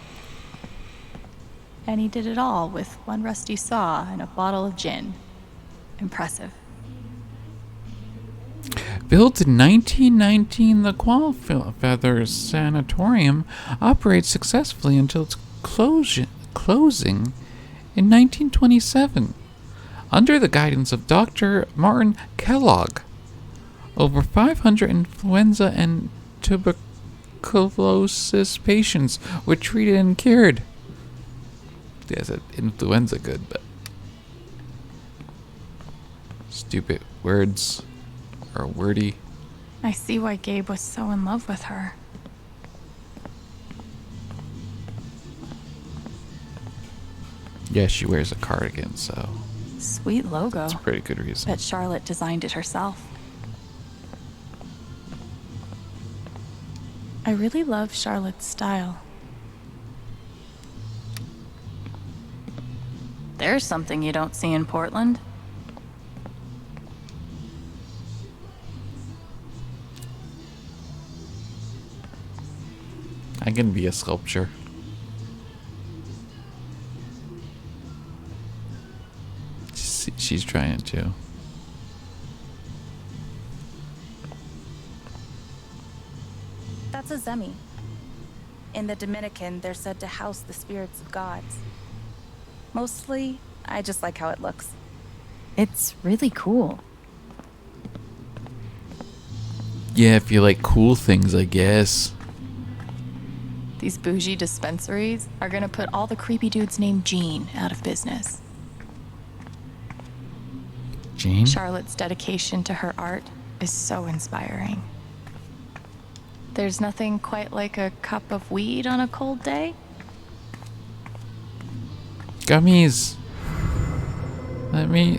And he did it all with one rusty saw and a bottle of gin. Impressive. Built in 1919, the Qualfeather Sanatorium operates successfully until its closing in 1927. Under the guidance of Dr. Martin Kellogg, over 500 influenza and tuberculosis patients were treated and cured. Yeah, I said influenza good, but stupid words are wordy. I see why Gabe was so in love with her. Yeah, she wears a cardigan, so Sweet logo. that's a pretty good reason. Bet Charlotte designed it herself. I really love Charlotte's style. There's something you don't see in Portland. I can be a sculpture. She's trying to. That's a Zemi. In the Dominican, they're said to house the spirits of gods. Mostly, I just like how it looks. It's really cool. Yeah, if you like cool things, I guess. These bougie dispensaries are gonna put all the creepy dudes named Jean out of business. Jean? Charlotte's dedication to her art is so inspiring. There's nothing quite like a cup of weed on a cold day. Gummies. Let me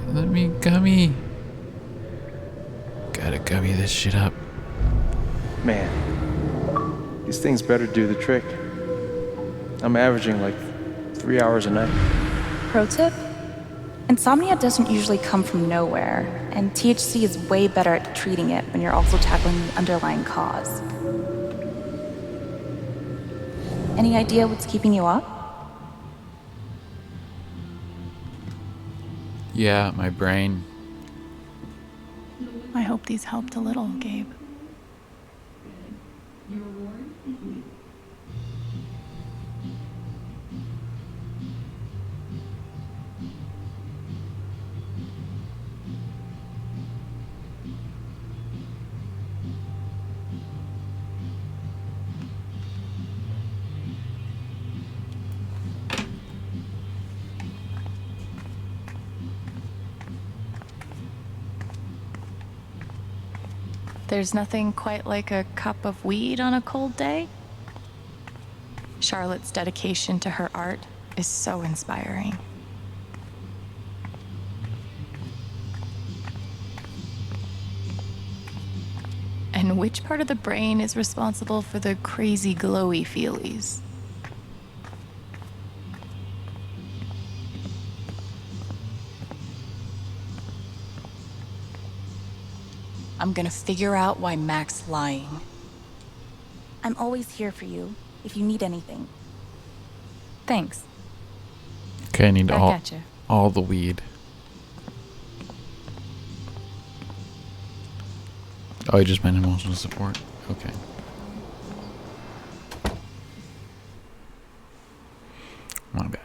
gummy. Gotta gummy this shit up. Man, these things better do the trick. I'm averaging like 3 hours a night. Pro tip? Insomnia doesn't usually come from nowhere, and THC is way better at treating it when you're also tackling the underlying cause. Any idea what's keeping you up? Yeah, my brain. I hope these helped a little, Gabe. There's nothing quite like a cup of weed on a cold day. Charlotte's dedication to her art is so inspiring. And which part of the brain is responsible for the crazy glowy feelies? I'm gonna figure out why Mac's lying. I'm always here for you, if you need anything. Thanks. Okay, I need Back at ya. all the weed. Oh, you just meant emotional support? Okay. My bad.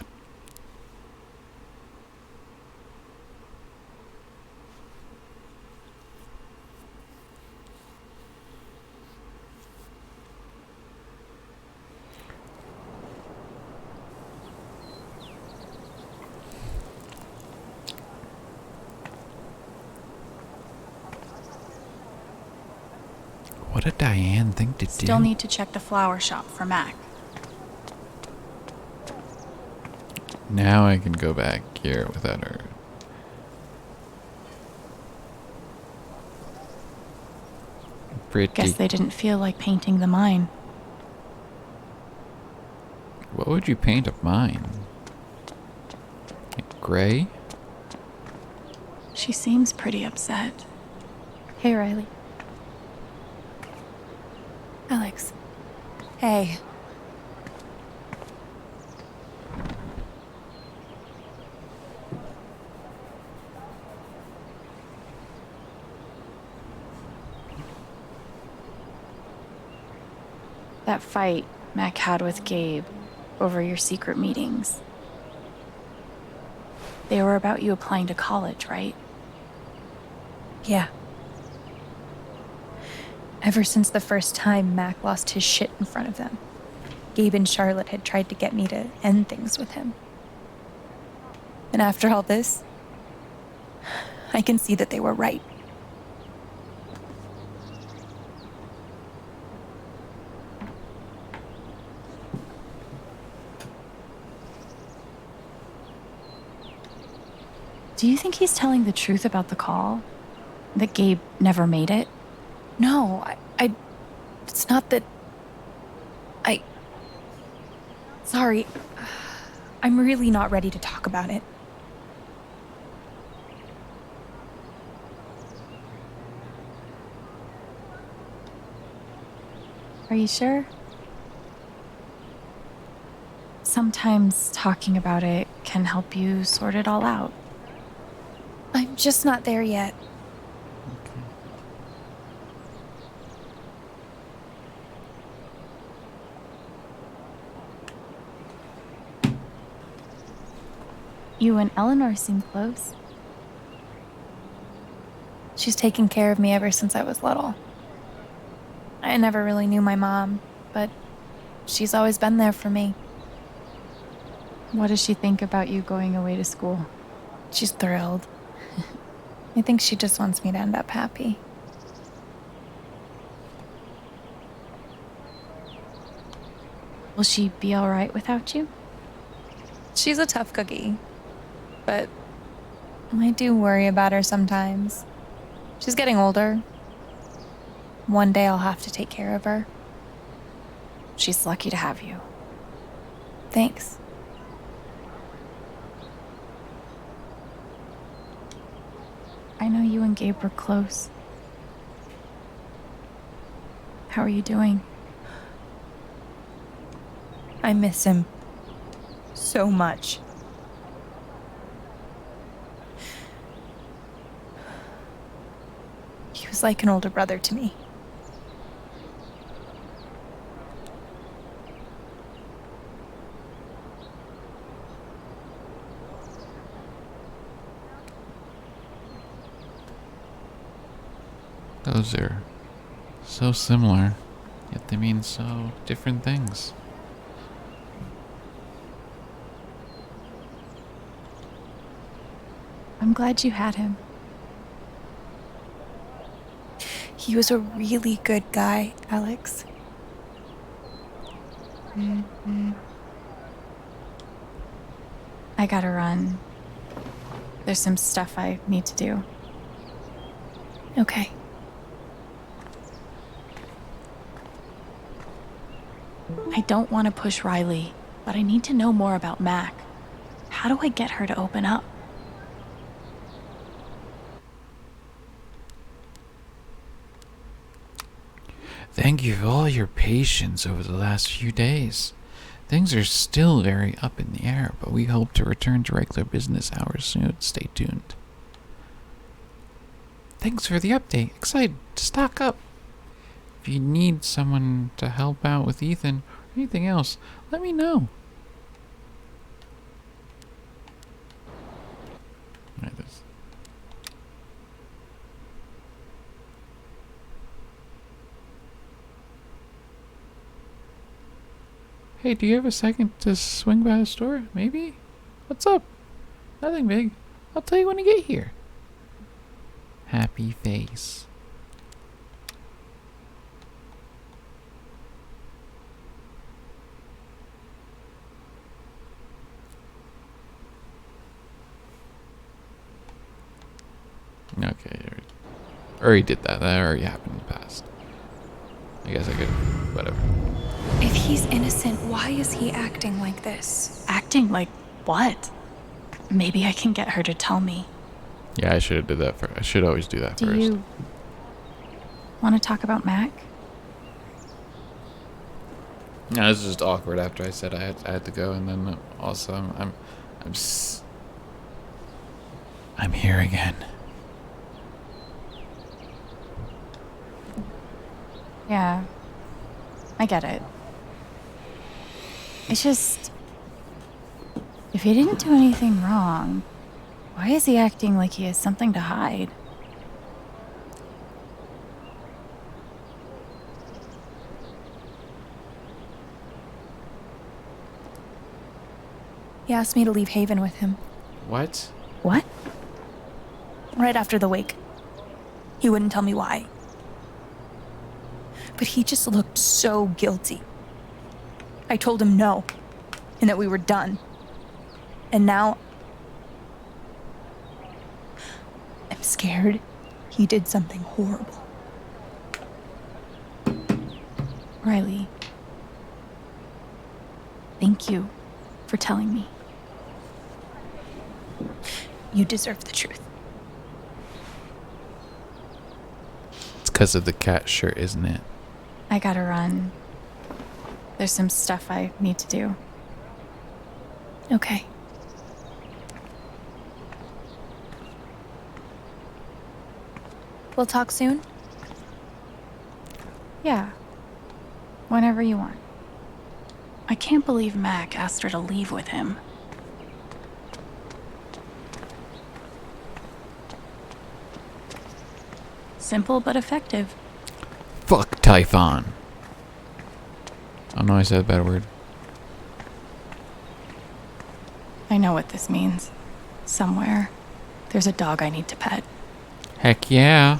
What did Diane think to do? Still need to check the flower shop for Mac. Now I can go back here without her. Pretty. Guess they didn't feel like painting the mine. What would you paint of mine? Like gray? She seems pretty upset. Hey, Riley. Alex. Hey. That fight Mac had with Gabe over your secret meetings. They were about you applying to college, right? Yeah. Ever since the first time Mac lost his shit in front of them, Gabe and Charlotte had tried to get me to end things with him. And after all this, I can see that they were right. Do you think he's telling the truth about the call? That Gabe never made it? No, it's not that. Sorry. I'm really not ready to talk about it. Are you sure? Sometimes talking about it can help you sort it all out. I'm just not there yet. You and Eleanor seem close. She's taken care of me ever since I was little. I never really knew my mom, but she's always been there for me. What does she think about you going away to school? She's thrilled. I think she just wants me to end up happy. Will she be all right without you? She's a tough cookie, but I do worry about her sometimes. She's getting older. One day I'll have to take care of her. She's lucky to have you. Thanks. I know you and Gabe were close. How are you doing? I miss him so much. He was like an older brother to me. Those are so similar, yet they mean so different things. I'm glad you had him. He was a really good guy, Alex. I gotta run. There's some stuff I need to do. Okay. I don't want to push Riley, but I need to know more about Mac. How do I get her to open up? Thank you for all your patience over the last few days. Things are still very up in the air, but we hope to return to regular business hours soon. Stay tuned. Thanks for the update. Excited to stock up. If you need someone to help out with Ethan or anything else, let me know. Alright, this. Hey, do you have a second to swing by the store? Maybe? What's up? Nothing big. I'll tell you when I get here. Happy face. Okay, already did that. That already happened in the past. I guess I could, whatever. If he's innocent, why is he acting like this? Acting like what? Maybe I can get her to tell me. Yeah, I should have did that first. I should always do that Do first. you want to talk about Mac? No, it's just awkward after I said I had to go, and then also I'm here again. Yeah, I get it. It's just, if he didn't do anything wrong, why is he acting like he has something to hide? He asked me to leave Haven with him. What? What? Right after the wake. He wouldn't tell me why. But he just looked so guilty. I told him no, and that we were done. And now I'm scared he did something horrible. Riley, thank you for telling me. You deserve the truth. It's because of the cat shirt, isn't it? I gotta run. There's some stuff I need to do. Okay. We'll talk soon? Yeah. Whenever you want. I can't believe Mac asked her to leave with him. Simple but effective. Fuck Typhon. Oh no, I said a bad word. I know what this means. Somewhere, there's a dog I need to pet. Heck yeah.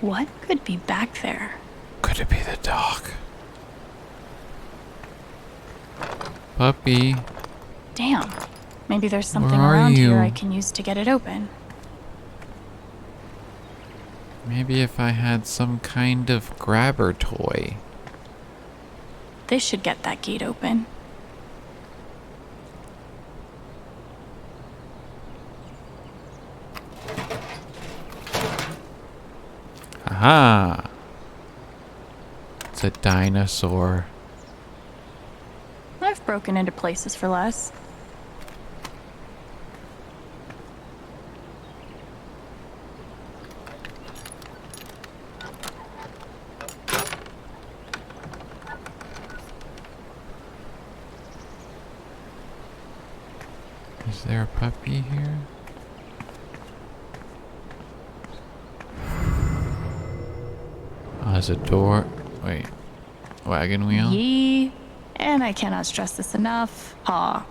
What could be back there? Could it be the dog? Puppy. Damn. Maybe there's something Where are around here you? I can use to get it open. Maybe if I had some kind of grabber toy. This should get that gate open. Aha! It's a dinosaur. I've broken into places for less. Is there a puppy here? Oh, there's a door. Wait. Wagon wheel? Yee. And I cannot stress this enough. Ha.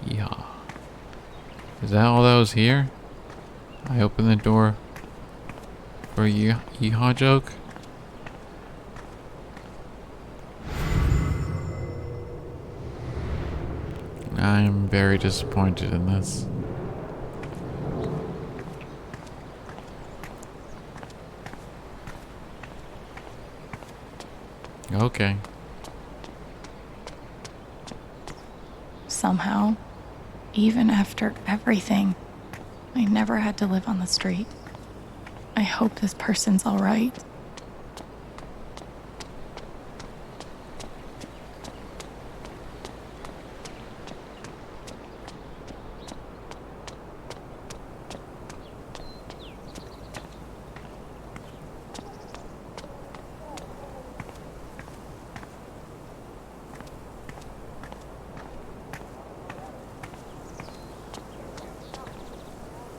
Yeah. Is that all that was here? I opened the door for a yeehaw joke? I'm very disappointed in this. Okay. Somehow, even after everything, I never had to live on the street. I hope this person's all right.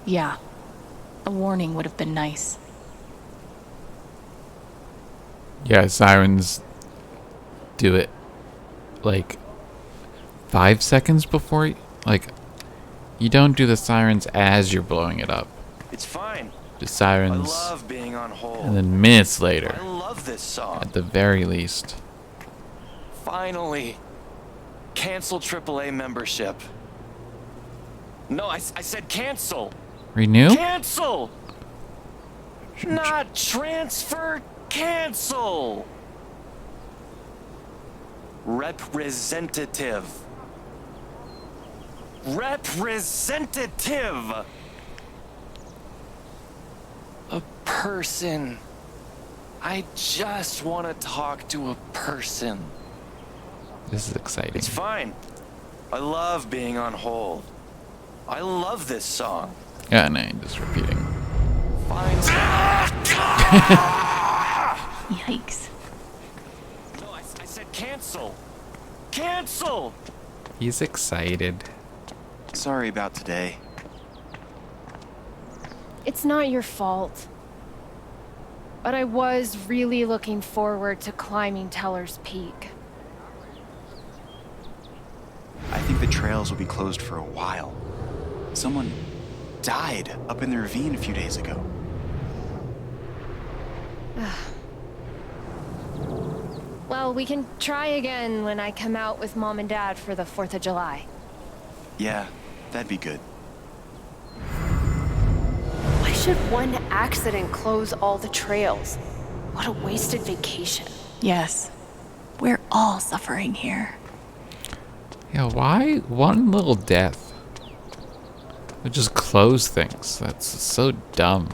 Yeah. A warning would have been nice. Yeah, sirens do it like 5 seconds before, like, you don't do the sirens as you're blowing it up. It's fine. The sirens, I love being on hold. and then minutes later, I love this song. at the very least. Finally. Cancel AAA membership. No, I said cancel. Renew? Cancel! Not transfer, cancel! Representative. Representative! person. I just want to talk to a person. This is exciting. It's fine. I love being on hold. I love this song. Yeah, no, I'm just repeating. Yikes. No, I said cancel. Cancel! He's excited. Sorry about today. It's not your fault. But I was really looking forward to climbing Teller's Peak. I think the trails will be closed for a while. Someone died up in the ravine a few days ago. Well, we can try again when I come out with Mom and Dad for the 4th of July. Yeah, that'd be good. Why should one accident close all the trails? What a wasted vacation. Yes. We're all suffering here. Yeah, why one little death would just close things? That's so dumb.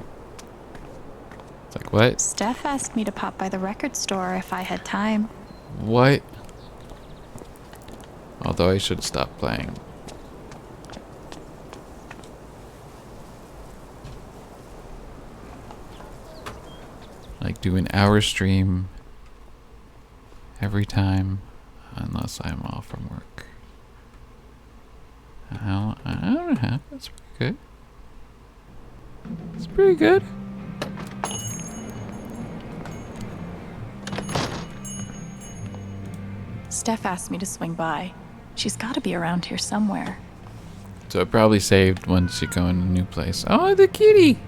It's like, what? Steph asked me to pop by the record store if I had time. What? Although I should stop playing. Like do an hour stream every time unless I'm off from work. I don't know. That's pretty good. It's pretty good. Steph asked me to swing by. She's got to be around here somewhere. So it probably saved once you go in a new place. Oh, the kitty!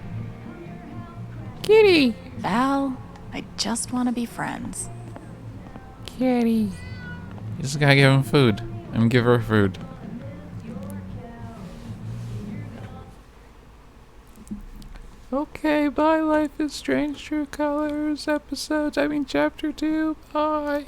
Kitty! Val, I just want to be friends. Kitty. You just gotta give him food. And give her food. Okay, bye. Life is Strange True Colors chapter 2. Bye.